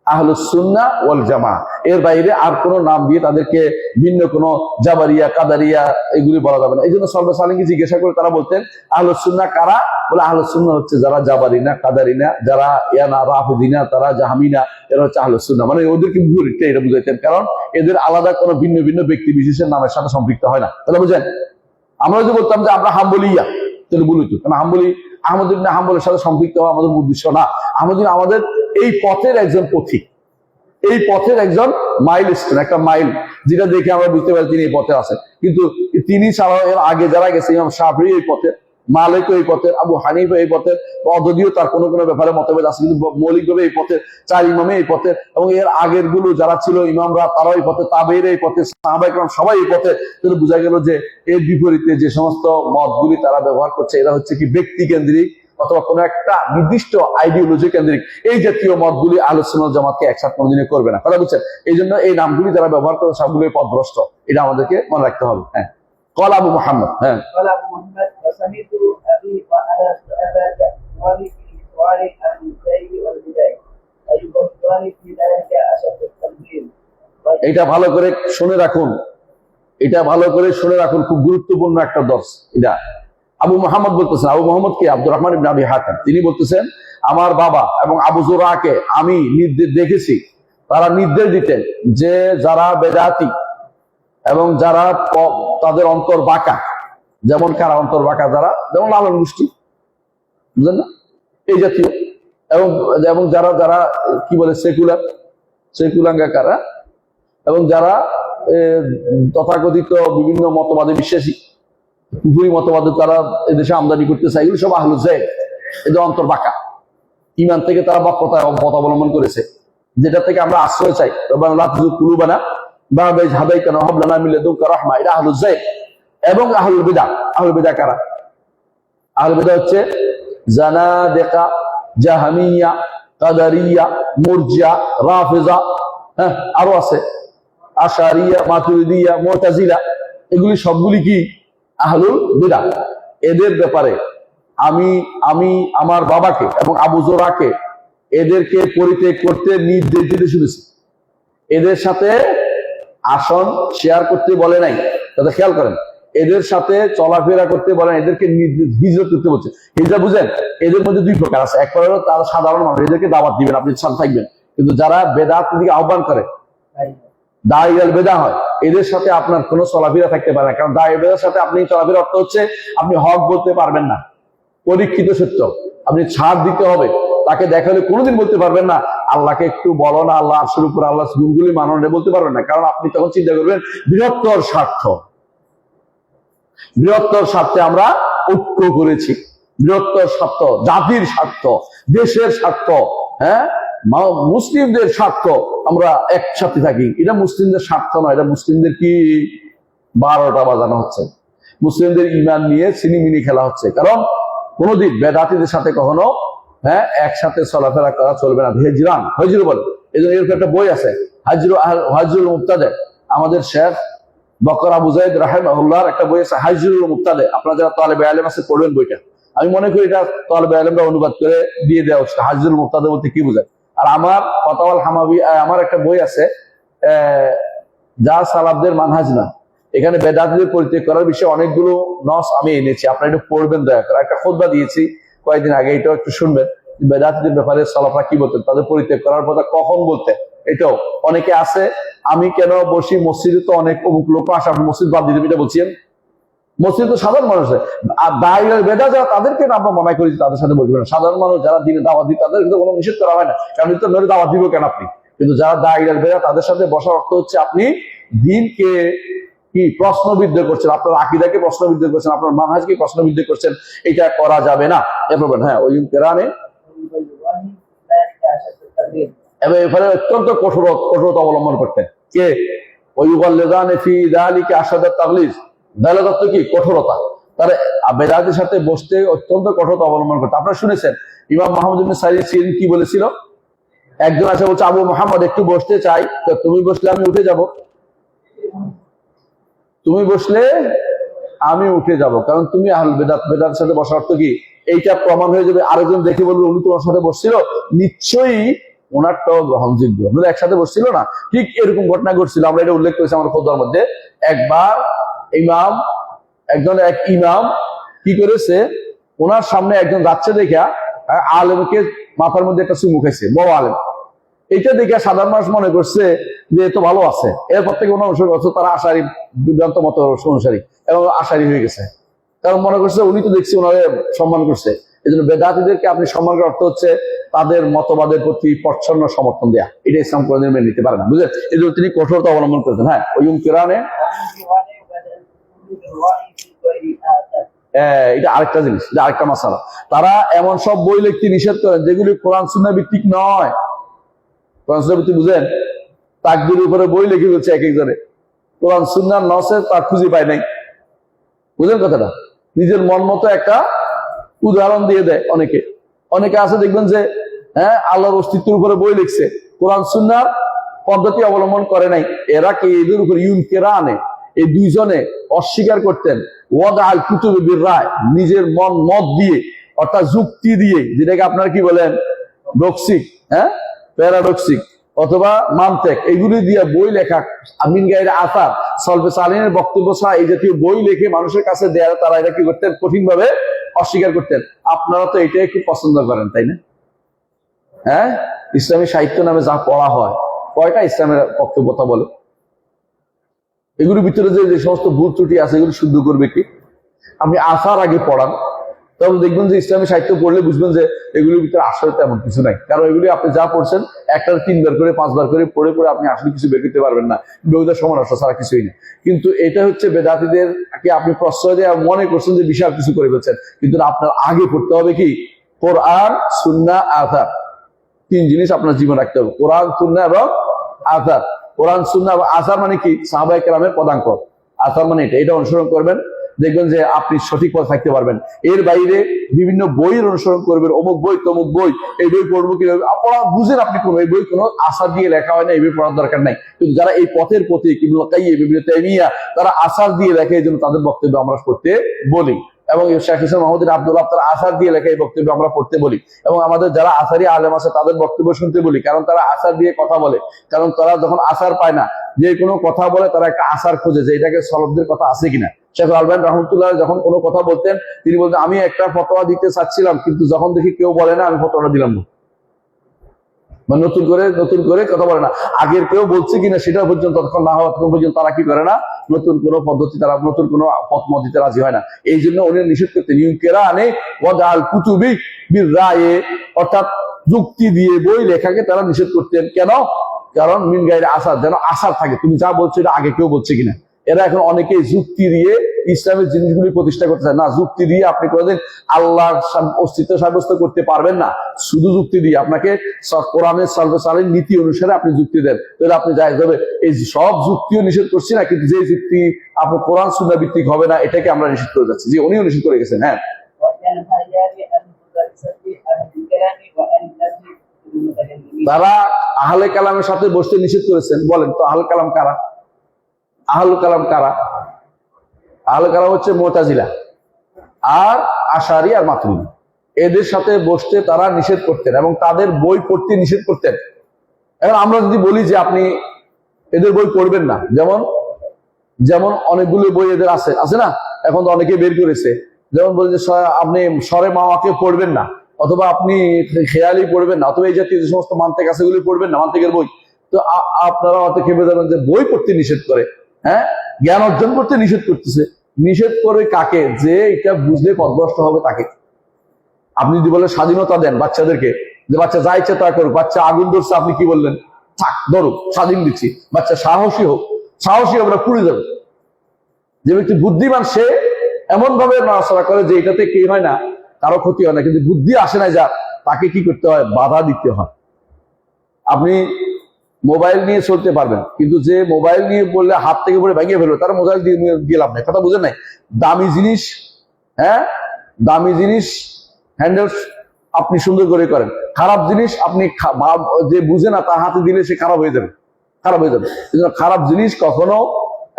Speaker 1: আহলুস সুন্নাহ ওয়াল জামাআহ। এর বাইরে আর কোনো নাম দিয়ে তাদেরকে ভিন্ন কোনো জাবারিয়া, কাদারিয়া এগুলি বলা যাবে না। এই জন্য সলফে সালেহকে জিজ্ঞাসা করে তারা বলতেন আহলুস সুন্নাহ কারা? বলে আহলুস সুন্নাহ হচ্ছে যারা জাবারি না, কাদারি না, যারা ইয়ানা রাফিদি না, তারা জাহমি না, এরা হচ্ছে আহলুস সুন্নাহ। মানে ওদেরকে বিপরীতটা এটা বুঝাইতেন, কারণ এদের আলাদা কোনো ভিন্ন ভিন্ন ব্যক্তি বিশেষের নামের সাথে সম্পৃক্ত হয় না। তাহলে বুঝেন, আমরা যদি বলতাম যে আমরা হাম্বলিয়া, তাহলে বলিত, কারণ হাম্বলি আহমদ ইবনে হাম্বলের সাথে সম্পৃক্ত হওয়া আমাদের উদ্দেশ্য না। আমাদের এই পথের একজন পথিক, এই পথের একজন মাইল স্টোন, একটা মাইল যেটা দেখে আমরা বুঝতে পারি তিনি এই পথে আছে। কিন্তু তিনি ছাড়াও এর আগে যারা গেছে, ইমাম শাফিঈ এই পথে, মালিক এই পথের, আবু হানিফা এই পথের, অদ্বিতীয় তার কোনো কোনো ব্যাপারে মতভেদ আছে, কিন্তু মৌলিকভাবে এই পথের, চার ইমামে এই পথের, এবং এর আগের গুলো যারা ছিল ইমামরা তারাও এই পথে, তাবেঈরা এই পথে, সাহাবায়ে কেরাম সবাই এই পথে। তাহলে বোঝা গেল যে এর বিপরীতে যে সমস্ত মতগুলি তারা ব্যবহার করছে, এরা হচ্ছে কি ব্যক্তি কেন্দ্রিক অথবা কোনো একটা নির্দিষ্ট আইডিওলজি কেন্দ্রিক। এই জাতীয় মতগুলি আহলুস সুন্নাহ ওয়াল জামাতকে একসাথে কোনোদিনে করবে না। কথা বুঝছেন? এই জন্য এই নামগুলি যারা ব্যবহার করে সবগুলোই পথভ্রষ্ট, এটা আমাদেরকে মনে রাখতে হবে। হ্যাঁ, قال أبو محمد
Speaker 2: قال أبو محمد وسمعت أبي وأنا أبا في سؤال عن الزيد والبداية ويقولان في ذلك أشد التنبيه।
Speaker 1: এটা ভালো করে শুনে রাখুন, এটা ভালো করে শুনে রাখুন, খুব গুরুত্বপূর্ণ একটা দর্শ এটা। আবু মুহাম্মদ বলতেছেন, আবু মুহাম্মদ কে? আব্দুর রহমান ইবনে আবি হাতিম। তিনি বলতেছেন আমার বাবা এবং আবু যুরাকে আমি দেখেছি, তারা নির্দেশ দিতেন যে যারা বেদাতি এবং যারা তাদের অন্তর বাঁকা, যেমন কারা অন্তর বাঁকা, যারা যেমন লালন গোষ্ঠী, বুঝলেন না, এই জাতীয়, এবং যারা যারা কি বলে সেকুলাঙ্গা কারা, এবং যারা তথাকথিত বিভিন্ন মতবাদে বিশ্বাসী, কুফরি মতবাদে তারা এদেশে আমদানি করতে চায়, এগুলো সব আহলুল যায়েগ। এদের অন্তর বাঁকা, ইমান থেকে তারা বক্রতা পথ অবলম্বন করেছে, যেটা থেকে আমরা আশ্রয় চাই। রব্বানা লা তুযিগ কুলুবানা বা'দা ইয হাদাইতানা ওয়া হাব লানা মিন লাদুনকা রাহমা, এটা আহলুজ যায়গ। এবং আহলুল বিদআহ, আহলুল বিদআহ কারা? আহলুল বিদআহ হচ্ছে জানাদিকা, জাহমিয়া, কাদারিয়া, মুরজিয়া, রাফিজা, হ্যাঁ আরো আছে, আশারিয়া, মাতুরিদিয়া, মুতাজিলা, এগুলি সবগুলি কি আহলুল বিদআহ। এদের ব্যাপারে আমি আমার বাবাকে এবং আবু যুরআকে এদেরকে পরিত্যাগ করতে নির্দেশ দিতে শুনেছি। এদের সাথে আসন শেয়ার করতে বলে নাই, তাদের খেয়াল করেন। এদের সাথে চলাফেরা করতে বলেন, এদেরকে হিজরত করতে বলছে। হিজরত বুঝেন? এদের মধ্যে দুই প্রকার আছে। এক প্রকার তারা সাধারণ মানুষ, এদেরকে দাওয়াত দিবেন, আপনি সাথে থাকবেন। কিন্তু যারা বেদাতের দিকে আহ্বান করে, দাঈয়াল বেদাহ হয়, এদের সাথে আপনার কোনো চলাফেরা থাকতে পারে না। কারণ দাঈয়াল বেদার সাথে আপনি চলাফেরা অর্থ হচ্ছে আপনি হক বলতে পারবেন না, পরীক্ষিত সত্য, আপনি ছাড় দিতে হবে। তাকে দেখালে কোনোদিন বলতে পারবেন না আল্লাহকে একটু বলো না, আল্লাহ আরশের উপর, আল্লাহ গুণগুলি মানো না, বলতে পারবেন না। কারণ আপনি তখন চিন্তা করবেন বৃহত্তর স্বার্থ, বৃহত্তর স্বার্থে আমরা ঐক্য করেছি, বৃহত্তর স্বার্থ, জাতির স্বার্থ, দেশের স্বার্থ, হ্যাঁ মুসলিমদের স্বার্থ, আমরা একসাথে থাকি। এটা মুসলিমদের স্বার্থ নয়, এটা মুসলিমদের কি 12টা বাজানো হচ্ছে, মুসলিমদের ইমান নিয়ে ছিনিমিনি খেলা হচ্ছে। কারণ কোনোদিন বেদাতীদের সাথে কখনো একসাথে চলাফেরা করা চলবে না। হিজরান, হজরু বলে, এই জন্য এরকম একটা বই আছে হাজরুল মুবতাদে, আমাদের শেখ বকর আবু যায়েদ রাহিমাহুল্লাহর একটা বই আছে হাজরুল মুবতাদে। আপনারা যারা তালেবে ইলম আছে পড়বেন বইটা। আমি মনে করি এটা তালেবে ইলমরা অনুবাদ করে দিয়ে দেওয়া উচিত, হাজরুল মুবতাদে বলতে কি বোঝায়। আর আমার ফাতাওয়াল হামাবি, আমার একটা বই আছে যা সালাফদের মানহাজ না, এখানে বেদাতীদের পরিত্যাগ করার বিষয়ে অনেকগুলো নস আমি এনেছি, আপনারা একটু পড়বেন দয়া করে। একটা খুতবা দিয়েছি কয়েকদিন আগে, এটাও একটু শুনবেন। বেদাতীদের ব্যাপারে সালাফরা কি বলতেন, তাদের পরিত্যাগ করার কথা কখন বলতেন, এটাও অনেকে আছে। আমি কেন বসি মসজিদে, তো অনেক অমুক লোক আসে, আপনি মসজিদ বাদ দিতে, এটা বলছেন। মসজিদ তো সাধারণ মানুষ, আর দায়ীর বেদা যারা, তাদেরকে আমরা মনে করি তাদের সাথে বলবেন না। সাধারণ মানুষ যারা দিনে দাওয়াত দিই, তাদের কিন্তু কোনো নিষেধ করা হয় না, কারণ তো নইলে দাওয়াত দিব কেন আপনি। কিন্তু যারা দায়ীর বেদা, তাদের সাথে বসার অর্থ হচ্ছে আপনি দিনকে কি প্রশ্নবিদ্ধ করছেন, আপনার আকীদাকে প্রশ্নবিদ্ধ করছেন, আপনার মানহাজকে প্রশ্নবিদ্ধ করছেন, এটা করা যাবে না। এরপর হ্যাঁ ওই কেরানে এবং এখানে অত্যন্ত কঠোরতা অবলম্বন করতেন কে? কি কঠোরতা, তারা বেদাতের সাথে বসতে অত্যন্ত কঠোরতা অবলম্বন করতে। আপনারা শুনেছেন ইমাম মাহমুদ ইবনে সিরিন কি বলেছিল? একজন আছে বলছে, আবু মুহাম্মদ একটু বসতে চাই, তো তুমি বসলে আমি উঠে যাব, তুমি বসলে আমি উঠে যাব, কারণ তুমি আহলুল বিদআত, বেদাতের সাথে বসার অর্থ কি? এইটা প্রমাণ হয়ে যাবে। আরেকজন দেখে বলবে উনি তোমার সাথে বসছিল, নিশ্চয়ই ওনারটাও গ্রহণযোগ্য, ওনারা একসাথে বসছিল না। ঠিক এরকম ঘটনা ঘটছিল, আমরা এটা উল্লেখ করেছি আমার খুতবার মধ্যে। একবার এক ইমাম কি করেছে, ওনার সামনে একজন যাচ্ছে দেখা আলেমকে মাথার মধ্যে একটা চুমু খাইছে, বড় আলেম। এটা দেখে সাধারণ মানুষ মনে করছে যে এত ভালো আছে, এরপর থেকে ওনার অনুসরণ করছে, তারা আশারি বিভ্রান্ত মত অনুসারী এবং আশারি হয়ে গেছে। কারণ মনে করছে উনি তো দেখছি ওনারে সম্মান করছে। এই জন্য বেদাতীদেরকে আপনি সম্মান করার অর্থ হচ্ছে তাদের মতবাদের প্রতি প্রচ্ছন্ন সমর্থন দেয়া, এটা ইসলাম কোনদিন মেনে নিতে পারে না, বুঝলেন? এই জন্য তিনি কঠোরতা অবলম্বন করেছেন। হ্যাঁ ওই কেরানে এটা আরেকটা জিনিস, এটা আরেকটা মাসালা। তারা এমন সব বই লিখতে নিষেধ করেন যেগুলি কোরআন সুন্নাহ ভিত্তিক নয়। কোরআন সুন্নাহ ভিত্তিক বুঝেন? তাকদীরের উপরে বই লিখে ফেলছে এক একজনে, কোরআন সুন্নাহর নসে তার খুঁজে পায় নাই। বুঝলেন কথাটা? নিজের মন মতো একটা উদাহরণ দিয়ে দেয় অনেকে আছে দেখবেন যে আল্লাহর অস্তিত্বের উপরে বই লিখছে, কোরআন সুন্নাহর পদ্ধতি অবলম্বন করে নাই। এরা কি এদের উপর কেরানে, এই দুইজনে অস্বীকার করতেন ওয়াদা আল কুতুবে বির রায়, নিজের মত দিয়ে, অর্থাৎ যুক্তি দিয়ে, যেটাকে আপনারা কি বলেন ডক্সিক, প্যারাডক্সিক অথবা মান্তেক, এগুলি দিয়ে বই লেখা, আমিন গায়ের আসার, সলফে সালিনের বক্তব্য ছাড়া এই জাতীয় বই লিখে মানুষের কাছে দেয়া, তারা এটা কি করতেন? কঠিন ভাবে অস্বীকার করতেন। আপনারা তো এটাই খুব পছন্দ করেন, তাই না? ইসলামী সাহিত্য নামে যা পড়া হয়, কয়টা ইসলামের পক্ষে কথা বলে? এগুলোর ভিতরে যে সমস্ত ভুল ত্রুটি আছে, এগুলো শুদ্ধ করবে কি? আপনি আসার আগে পড়ান, তখন দেখবেন যে ইসলামী সাহিত্য পড়লে বুঝবেন যে এগুলোর ভিতরে আসলে তেমন কিছু নাই। কারণ এগুলি আপনি যা পড়ছেন একটার 3 বার করে 5 বার করে পড়ে আপনি আসলে কিছু বের করতে পারবেন না, বেহুদার সমান আসা ছাড়া কিছুই না। কিন্তু এটা হচ্ছে বেদাতীদেরকে আপনি প্রশ্রয় দিয়ে মনে করছেন যে বিশাল কিছু করে ফেলছেন, কিন্তু আপনার আগে পড়তে হবে কি? কোরআন, সুন্নাহ, আথার, 3 জিনিস আপনার জীবন রাখতে হবে। কোরআন, সুন্নাহ এবং আথার, কোরআন সুন্নাহ আসার মানে কি? সাহাবায়ে কেরামের পদাঙ্ক। আসার মানে এটা অনুসরণ করবেন, দেখবেন যে আপনি সঠিক পথে থাকতে পারবেন। এর বাইরে বিভিন্ন বইয়ের অনুসরণ করবেন, অমুক বই তমুক বই, এই বই পড়বো কিভাবে আপনারা বুঝেন, আপনি কোন এই বই কোনো আসার দিয়ে লেখা হয় না, এই বই পড়ার দরকার নাই। কিন্তু যারা এই পথের প্রতি ইবনুল কাইয়্যিম, ইবনে তাইমিয়া, তারা আসার দিয়ে লেখে, এই জন্য তাদের বক্তব্য আমরা পড়তে বলি। এবং শেখ ইসলাম মাহমুদ আব্দুল্লাহ তারা আসার দিয়ে লেখা এই বক্তব্য আমরা পড়তে বলি। এবং আমাদের যারা আসারি আলেম আছে তাদের বক্তব্য শুনতে বলি, কারণ তারা আসার দিয়ে কথা বলে। কারণ তারা যখন আসার পায় না, যে কোনো কথা বলে, তারা একটা আসার খোঁজে যে এটাকে সলবদের কথা আছে কিনা। শেখ আলবানী রহমতুল্লাহ যখন কোনো কথা বলতেন, তিনি বলতেন আমি একটা ফতোয়া দিতে চাচ্ছিলাম, কিন্তু যখন দেখি কেউ বলে না, আমি ফতোয়াটা দিলাম না। মানে নতুন করে কথা বলে না, আগের কেউ বলছে কিনা সেটা পর্যন্ত ততক্ষণ না হওয়া পর্যন্ত তারা কি করে না, নতুন কোনো পদ্ধতি, তারা নতুন কোনো পথমত দিতে রাজি হয় না। এই জন্য উনি নিষেধ করতেন ইউকেরা আনে ওয়াদাল কুতুবি বির রায়ে, অর্থাৎ যুক্তি দিয়ে বই লেখাকে তারা নিষেধ করতেন। কেন? কারণ মিন গায়রে আসার, যেন আসার থাকে, তুমি যা বলছো এটা আগে কেউ বলছে কিনা। এরা এখন অনেকেই যুক্তি দিয়ে ইসলামের জিনিসগুলি প্রতিষ্ঠা করতে চায় না। যুক্তি দিয়ে আপনি কোনোদিন আল্লাহর অস্তিত্ব সাব্যস্ত করতে পারবেন না। শুধু যুক্তি দিয়ে আপনাকে কোরআনের সালের নীতি অনুসারে আপনি যুক্তি দেন, তাহলে আপনি যাই যাবে। এই সব যুক্তিও নিষেধ করছি না, কিন্তু যে যুক্তি আপনার কোরআন সুন্নাহ ভিত্তিক হবে না, এটাকে আমরা নিষেধ করে যাচ্ছি। যে উনিও নিষেধ করে গেছেন। হ্যাঁ, তারা আহলে কালামের সাথে বসতে নিষেধ করেছেন। বলেন তো আহলে কালাম কারা? আহলে কালাম কারা? আহলে কালাম হচ্ছে মুতাজিলা আর আশারি আর মাতুরিদি, এদের সাথে বসতে তারা নিষেধ করতেন এবং তাদের বই পড়তে নিষেধ করতেন। এখন আমরা যদি বলি যে আপনি এদের বই পড়বেন না, যেমন অনেকগুলো বই এদের আছে না, এখন তো অনেকে বের করেছে, যেমন বলি যে আপনি সরে মাওয়াকে পড়বেন না, অথবা আপনি খেয়ালি পড়বেন না, অথবা এই জাতীয় যে সমস্ত মান্তেক আছে এগুলি পড়বেন না, মান্তেকের বই। তো আপনারা হয়তো খেপে যাবেন যে বই পড়তে নিষেধ করে, হ্যাঁ, জ্ঞান অর্জন করতে নিষেধ করতেছে। নিষেধ করে কাকে? যে এটা বুঝলে পথভ্রষ্ট হবে তাকে। আপনি যদি বলেন স্বাধীনতা দেন বাচ্চাদেরকে, যে বাচ্চা যা ইচ্ছে তা করুক, বাচ্চা আগুন ধরছে, আপনি কি বললেন? থাক, ধরুক, স্বাধীন দিচ্ছি। বাচ্চা সাহসী হোক, সাহসী হবে না, পুড়ে যাবে। যে ব্যক্তি বুদ্ধিমান সে এমন ভাবে নড়াচড়া করে যে এটাতে কি হয় না, কারো ক্ষতি হয় না। কিন্তু বুদ্ধি আসে না যার, তাকে কি করতে হয়? বাধা দিতে হয়। আপনি মোবাইল নিয়ে চলতে পারবেন, কিন্তু যে মোবাইল নিয়ে বললে হাত থেকে পড়ে ভেঙে ফেলবে, তারা মোবাইল দিয়ে লাভ নাই। কথা বুঝেন নাই? দামি জিনিস, হ্যাঁ, দামি জিনিস হ্যান্ডেল আপনি সুন্দর করে করেন, খারাপ জিনিস আপনি যে বুঝে না তার হাতে দিলে সে খারাপ হয়ে যাবে। খারাপ জিনিস কখনো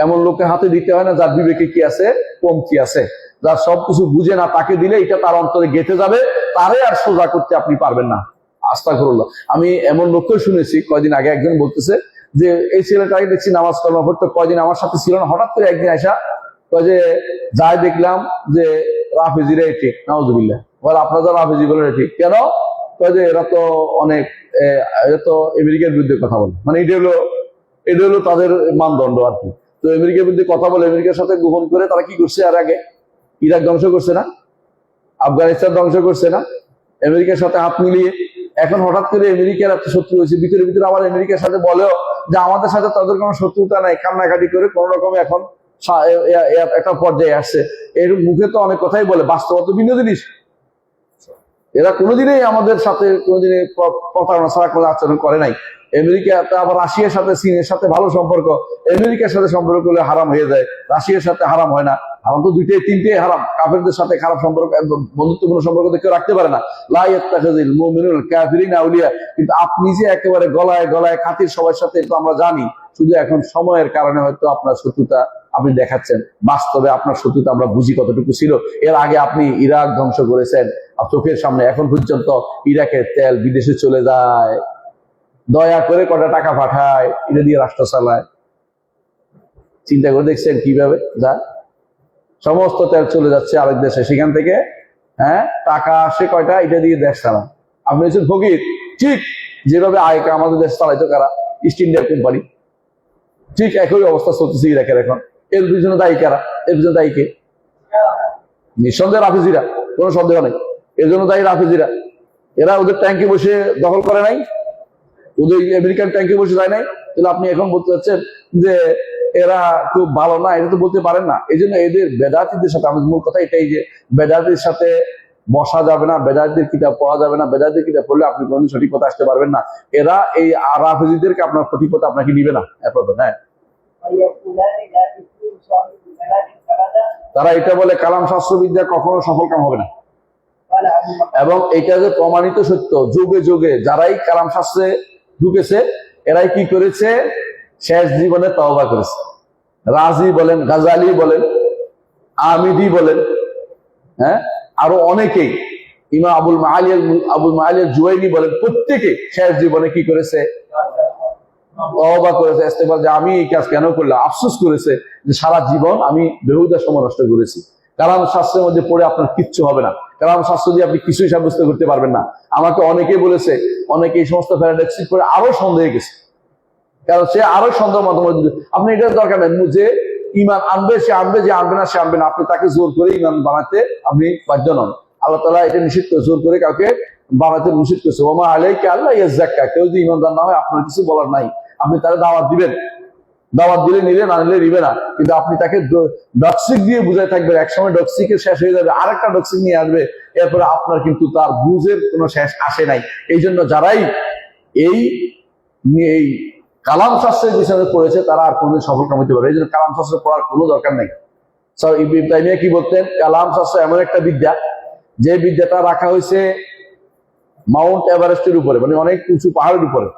Speaker 1: এমন লোকের হাতে দিতে হয় না যার বিবেকে কি আছে, কমতি আছে। যার সবকিছু বুঝে না তাকে দিলে এটা তার অন্তরে গেঁথে যাবে, তারে আর সোজা করতে আপনি পারবেন না। আস্তাগফিরুল্লাহ। আমি এমন লোককেও শুনেছি, কয়দিন আগে একজন বলতেছে যে এই ছেলেটাকে দেখছি নামাজ কালামা পড়তো, কয়দিন আমার সাথে ছিল না, হঠাৎ করে একদিন আসা কয় যে যাই দেখলাম যে রাফেজিরাই ঠিক। নাউজুবিল্লাহ। বলে আপনার যা রাফেজি বলে ঠিক কেন? কয় যে এরা তো অনেক, এরা তো আমেরিকার বিরুদ্ধে কথা বলে, মানে এটা হলো তাদের মানদণ্ড আর কি। তো আমেরিকার বিরুদ্ধে কথা বলে, আমেরিকার সাথে গোপন করে তারা কি করছে, আর আগে ইরাক ধ্বংস করছে না, আফগানিস্তান ধ্বংস করছে না, আমেরিকার সাথে হাত মিলিয়ে। এখন হঠাৎ করে আমেরিকার একটা শত্রু হয়েছে, ভিতরে আবার আমেরিকার সাথে বলেও যে আমাদের সাথে তাদের কোনো শত্রুতা নাই, কান্নাকাটি করে কোন রকমে এখন একটা পর্যায়ে আসছে। এর মুখে তো অনেক কথাই বলে, বাস্তবতা ভিন্ন জিনিস। এরা কোনোদিনই আমাদের সাথে কোনোদিনই প্রতারণা ছাড়া কোনো আচরণ করে নাই। আমেরিকা আবার রাশিয়ার সাথে, চীনের সাথে ভালো সম্পর্ক, আমেরিকার সাথে সম্পর্ক করলে হারাম হয়ে যায়, রাশিয়ার সাথে হারাম হয় না। হারাম তো দুইটাই তিনটেই হারাম। কাফেরদের সাথে খারাপ সম্পর্ক, বন্ধুত্বপূর্ণ সম্পর্ক কেউ রাখতে পারে না। লা ইয়াত্তাখিযুল মুমিনুল কাফিরিনা আউলিয়া। কিন্তু আপনি যে একেবারে গলায় খাতির সবার সাথে, তো আমরা জানি, শুধু এখন সময়ের কারণে হয়তো আপনার শত্রুতা আপনি দেখাচ্ছেন, বাস্তবে আপনার শত্রুতা আমরা বুঝি কতটুকু ছিল। এর আগে আপনি ইরাক ধ্বংস করেছেন চোখের সামনে, এখন পর্যন্ত ইরাকের তেল বিদেশে চলে যায়, দয়া করে কটা টাকা পাঠায়, এটা দিয়ে রাষ্ট্র চালায়। চিন্তা করে দেখছেন কিভাবে যা সমস্ত তেল চলে যাচ্ছে আরেক দেশে, সেখান থেকে হ্যাঁ টাকা আসে কয়টা, এটা দিয়ে দেশ চালায়। আপনি হচ্ছেন ফকির। ঠিক যেভাবে আয়কা আমাদের দেশ চালাইতো কারা? East India company. ঠিক একই অবস্থা চলতেছে ইরাকের এখন। এর পিছনে দায়ী কারা? এর পিছনে দায়ী কে? নিঃসন্দেহে রাফেজিরা, কোনো সন্দেহ নেই। এর জন্য দায়ী রাফেজিরা। এরা ওদের ট্যাঙ্কে বসে দখল করে নাই, ওদের আমেরিকান ট্যাঙ্কে বসে যায় নাই। তাহলে আপনি এখন বলতে চাচ্ছেন যে এরা খুব ভালো না, এটা তো বলতে পারেন না। এই জন্য এদের বেদাতিদের সাথে, আমাদের মূল কথা এটাই যে বেদাতির সাথে বসা যাবে না, বেদায়তের কিতাব পড়া যাবে না, বেদায়তের কিতাব পড়লে আপনি কোনদিন সঠিক পথে আসতে পারবেন না। এরা এই রাফেজিদেরকে আপনার সঠিক পথে আপনাকে নিবে না। হ্যাঁ,
Speaker 2: ويقولان لا تكون صاحب الكلام أبدا
Speaker 1: তারা এটা বলে কালাম শাস্ত্রবিদ্যা কখনো সফল কাম হবে না।
Speaker 2: قال أبو محمد
Speaker 1: এবং এটা যে প্রমাণিত সত্য, যুগে যুগে যারাই কালাম শাস্ত্রে ঢুকেছে এরাই কি করেছে, শেষ জীবনে তওবা করেছে। রাজি বলেন, গাজালি বলেন, আমিদি বলেন, হ্যাঁ, আরো অনেকেই, ইমাম আবুল মাআলিয়াল জুওয়াইনি বলেন, প্রত্যেকে শেষ জীবনে কি করেছে, তওবা করেছে, ইস্তেগফার, যে আমি এই কাজ কেন করলাম, আফসোস করেছে যে সারা জীবন আমি বেহুদা সময় নষ্ট করেছি। কালাম শাস্ত্রের মধ্যে পড়ে আপনার কিচ্ছু হবে না, কালাম শাস্ত্র দিয়ে আপনি কিছুই সাব্যস্ত করতে পারবেন না। আমাকে অনেকে বলেছে, অনেকে এই সমস্ত প্যারাডক্সিক করে আরো সন্দেহে গেছে, কারণ সে আরো সন্দেহ মাধ্যমে, আপনি এটার দরকার নেই যে ইমান আনবে সে আনবে, যে আনবে না সে আনবে না, আপনি তাকে জোর করে ইমান বানাতে আপনি বাধ্য নন। আল্লাহ তাআলা এটা নিষিদ্ধ করে, জোর করে কাউকে বানাতে নিষিদ্ধ করেছে। ওমা আলাইকা আল্লাহ ইয়াযাক্কা, কেউ যদি ইমানদার না হয় আপনার কিছু বলার নাই, আপনি তারা দাওয়াত দিবেন, দাওয়াত দিলে নিলে, না নিলে নিবে না, কিন্তু আপনি তাকে ডক্সিক দিয়ে বুঝাই থাকবেন। একসময় ডক্সিকের শেষ হয়ে যাবে, আরেকটা ডক্সিক নিয়ে আসবে, এরপরে আপনার কিন্তু তার বুঝের কোনো শেষ আসে নাই। এই জন্য যারাই এই কালাম শাস্ত্রের বিষয়ে পড়েছে তারা আর কোনদিন সফল কাম হতে পারে। এই জন্য কালাম শাস্ত্র পড়ার কোনো দরকার নেই। ইবনে তাইমিয়া কি বলতেন, কালাম শাস্ত্র এমন একটা বিদ্যা, যে বিদ্যাটা রাখা হয়েছে মাউন্ট এভারেস্টের উপরে, মানে অনেক উঁচু পাহাড়ের উপরে।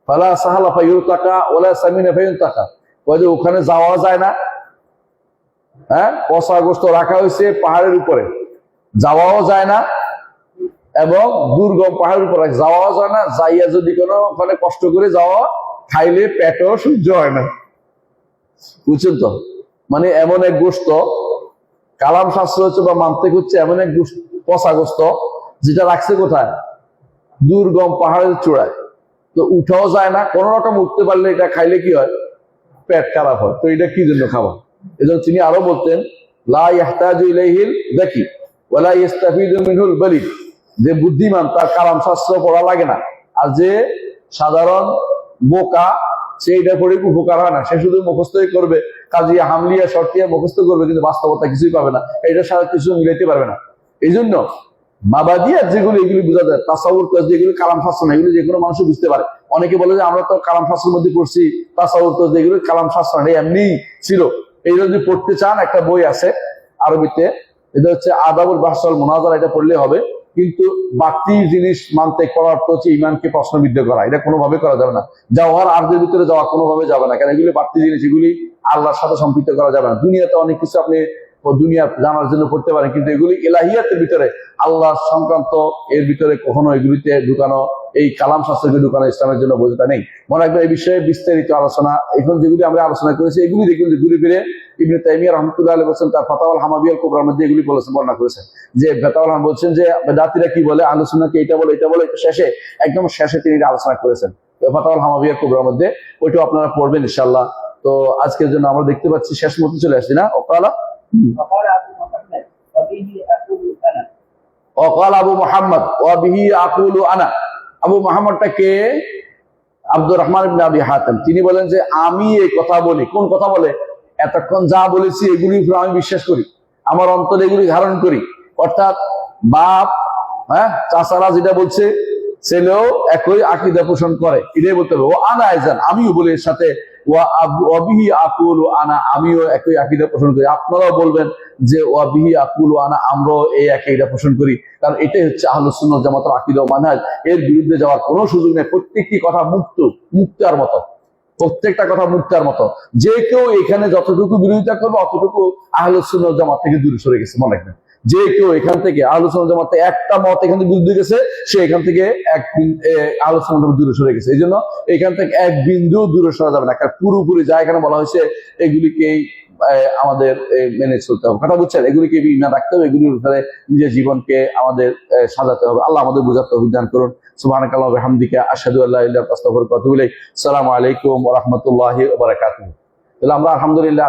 Speaker 1: ফালা সাহালা ফায়ুরতাকা ওয়ালা সামিনা ফায়ুনতাকা, যে ওখানে যাওয়া যায় না, হ্যাঁ, পশাগ্রস্ত রাখা হয়েছে পাহাড়ের উপরে, যাওয়াও যায় না, এবং দুর্গম পাহাড়ের উপরে যাওয়াও যায় না, যাইয়া যদি কোনো ওখানে কষ্ট করে যাওয়া, খাইলে পেটও সহ্য হয় না, বুঝছেন তো। মানে এমন এক গোস্ত, কালাম শাস্ত্র হচ্ছে বা মান্তিক হচ্ছে এমন এক পশাগ্রস্ত, যেটা রাখছে কোথায়, দুর্গম পাহাড়ের চূড়ায়, তো উঠাও যায় না, কোন রকম উঠতে পারলে এটা খাইলে কি হয়, পেট খারাপ হয়। তো এটা কি জন্য খাওয়া? এজন্য তিনি আরো বলতেন, লা ইয়াহতাজু ইলাইহিল যাকি ওয়ালা ইস্তাফিদু মিনহুল বালিগ, যে বুদ্ধিমান তার কালাম শাস্ত্র পড়া লাগে না, আর যে সাধারণ বোকা সে এটা পড়ে উপকার হয় না, সে শুধু মুখস্থই করবে, কাজিয়া হামলিয়া শর্তিয়া মুখস্থ করবে, কিন্তু বাস্তবতা কিছুই পাবে না, এটা সারা কিছু মিলাইতে পারবে না। এই জন্য মাবাদিয়াত যেগুলো, এগুলি বোঝা যায়, তাসাউর যেগুলো কালাম শাস্ত্র না, এগুলো যে কোনো মানুষ বুঝতে পারে। অনেকে বলে যে আমরা তো কালাম শাস্ত্রের মধ্যে পড়ছি, তাসাউর যেগুলো কালাম শাস্ত্র না, এমনি ছিল। এই যদি পড়তে চান, একটা বই আছে আরবিতে, এটা হচ্ছে আদাবুল বাহস ওয়াল মুনাজারা, এটা পড়লে হবে। কিন্তু বাকি জিনিস মানতে করার অর্থ হচ্ছে ইমানকে প্রশ্নবিদ্ধ করা, এটা কোনোভাবে করা যাবে না। যাওয়ার আর্ধের ভিতরে যাওয়া কোনোভাবে যাবে না, কারণ এগুলি বাড়তি জিনিস, এগুলি আল্লাহর সাথে সম্পৃক্ত করা যাবে না। দুনিয়াতে অনেক কিছু আপনি দুনিয়া জানার জন্য পড়তে পারেন, কিন্তু এগুলি ইলাহিয়াতের ভিতরে, আল্লাহ সংক্রান্ত এর ভিতরে কখনো এগুলিতে ঢুকানো, এই কালাম শাস্ত্রকে ঢুকানো ইসলামের জন্য বোঝাটা নেই। মনে রাখবেন এই বিষয়ে বিস্তারিত আলোচনা, এখন যেগুলি আমরা আলোচনা করেছি, এগুলি দেখুন যে ঘুরে ফিরে ইবনে তাইমিয়া রাহমাতুল্লাহ আলাইহি বলেছেন, তার ফাতাওয়াল হামাবিয়াল কুবরার মধ্যে এগুলি বলেছেন, বর্ণনা করেছেন, যে ফাতাওয়াল বলছেন যে বেদাতীরা কি বলে, আহলে সুন্নাহকে এটা বলে, এটা বলে, শেষে একদম শেষে তিনি আলোচনা করেছেন ফাতাওয়াল হামাবিয়াল কুবরার মধ্যে, ওইটাও আপনারা পড়বেন ইনশাআল্লাহ। তো আজকের জন্য আমরা দেখতে পাচ্ছি শেষ মধ্যে চলে আসছি না।
Speaker 2: فقال أبو محمد وبه أقول أنا
Speaker 1: وقال আবু মুহাম্মদ وبه أقول أنا, আবু মুহাম্মদটা কে? আব্দুর রহমান ইবনে আবি হাতিম। তিনি বলেন যে আমি এই কথা বলি। কোন কথা বলে? এতক্ষণ যা বলেছি এগুলি আমি বিশ্বাস করি, আমার অন্তরে এগুলি ধারণ করি। অর্থাৎ বাপ, হ্যাঁ, চাচারা যেটা বলছে ছেলেও একই আকীদা পোষণ করে, এটাই বলতে হবে। ও আনা আইজান, আমিও বলি এর সাথে, ওয়াবিহি আকুলু আনা, আমিও একই আকীদা পোষণ করি। আপনারাও বলবেন যে ওয়াবিহি আকুলু আনা, আমরাও এই আকীদা পোষণ করি, কারণ এটাই হচ্ছে আহলুস সুন্নাহ ওয়াল জামাতের আকীদা ও মানহাজ। এর বিরুদ্ধে যাওয়ার কোনো সুযোগ নেই। প্রত্যেকটি কথা মুক্তার মতো, প্রত্যেকটা কথা মুক্তার মতো। যে কেউ এখানে যতটুকু বিরোধিতা করবে অতটুকু আহলুস সুন্নাহ ওয়াল জামাত থেকে দূরে সরে গেছে, মনে রাখবেন। যে কেউ এখান থেকে আহলুস সুন্নাহ ওয়াল জামাতে একটা মত এখান থেকে বিরুদ্ধে গেছে, সে এখান থেকে আহলুস সুন্নাহ দূরে সরে গেছে। এই জন্য এখান থেকে এক বিন্দু দূরে সরা যাবে না, কারণ পুরোপুরি যা এখানে বলা হয়েছে এগুলিকেই আমাদের মেনে চলতে হবে। কথা বুঝছেন? এগুলিকে ইমান রাখতে হবে, এগুলির উপরে নিজের জীবনকে আমাদের সাজাতে হবে। আল্লাহ আমাদের বুঝার তৌফিক দান করুন। সুবহানাকাল্লাহি ওয়া বিহামদিকা আশহাদু আল্লা ইলাহা ইল্লা আনতা আস্তাগফিরুকা ওয়া আতুবু ইলাইক। আসসালামু আলাইকুম ওয়া রাহমাতুল্লাহি ওয়া বারাকাতুহু। তাহলে আমরা আলহামদুলিল্লাহ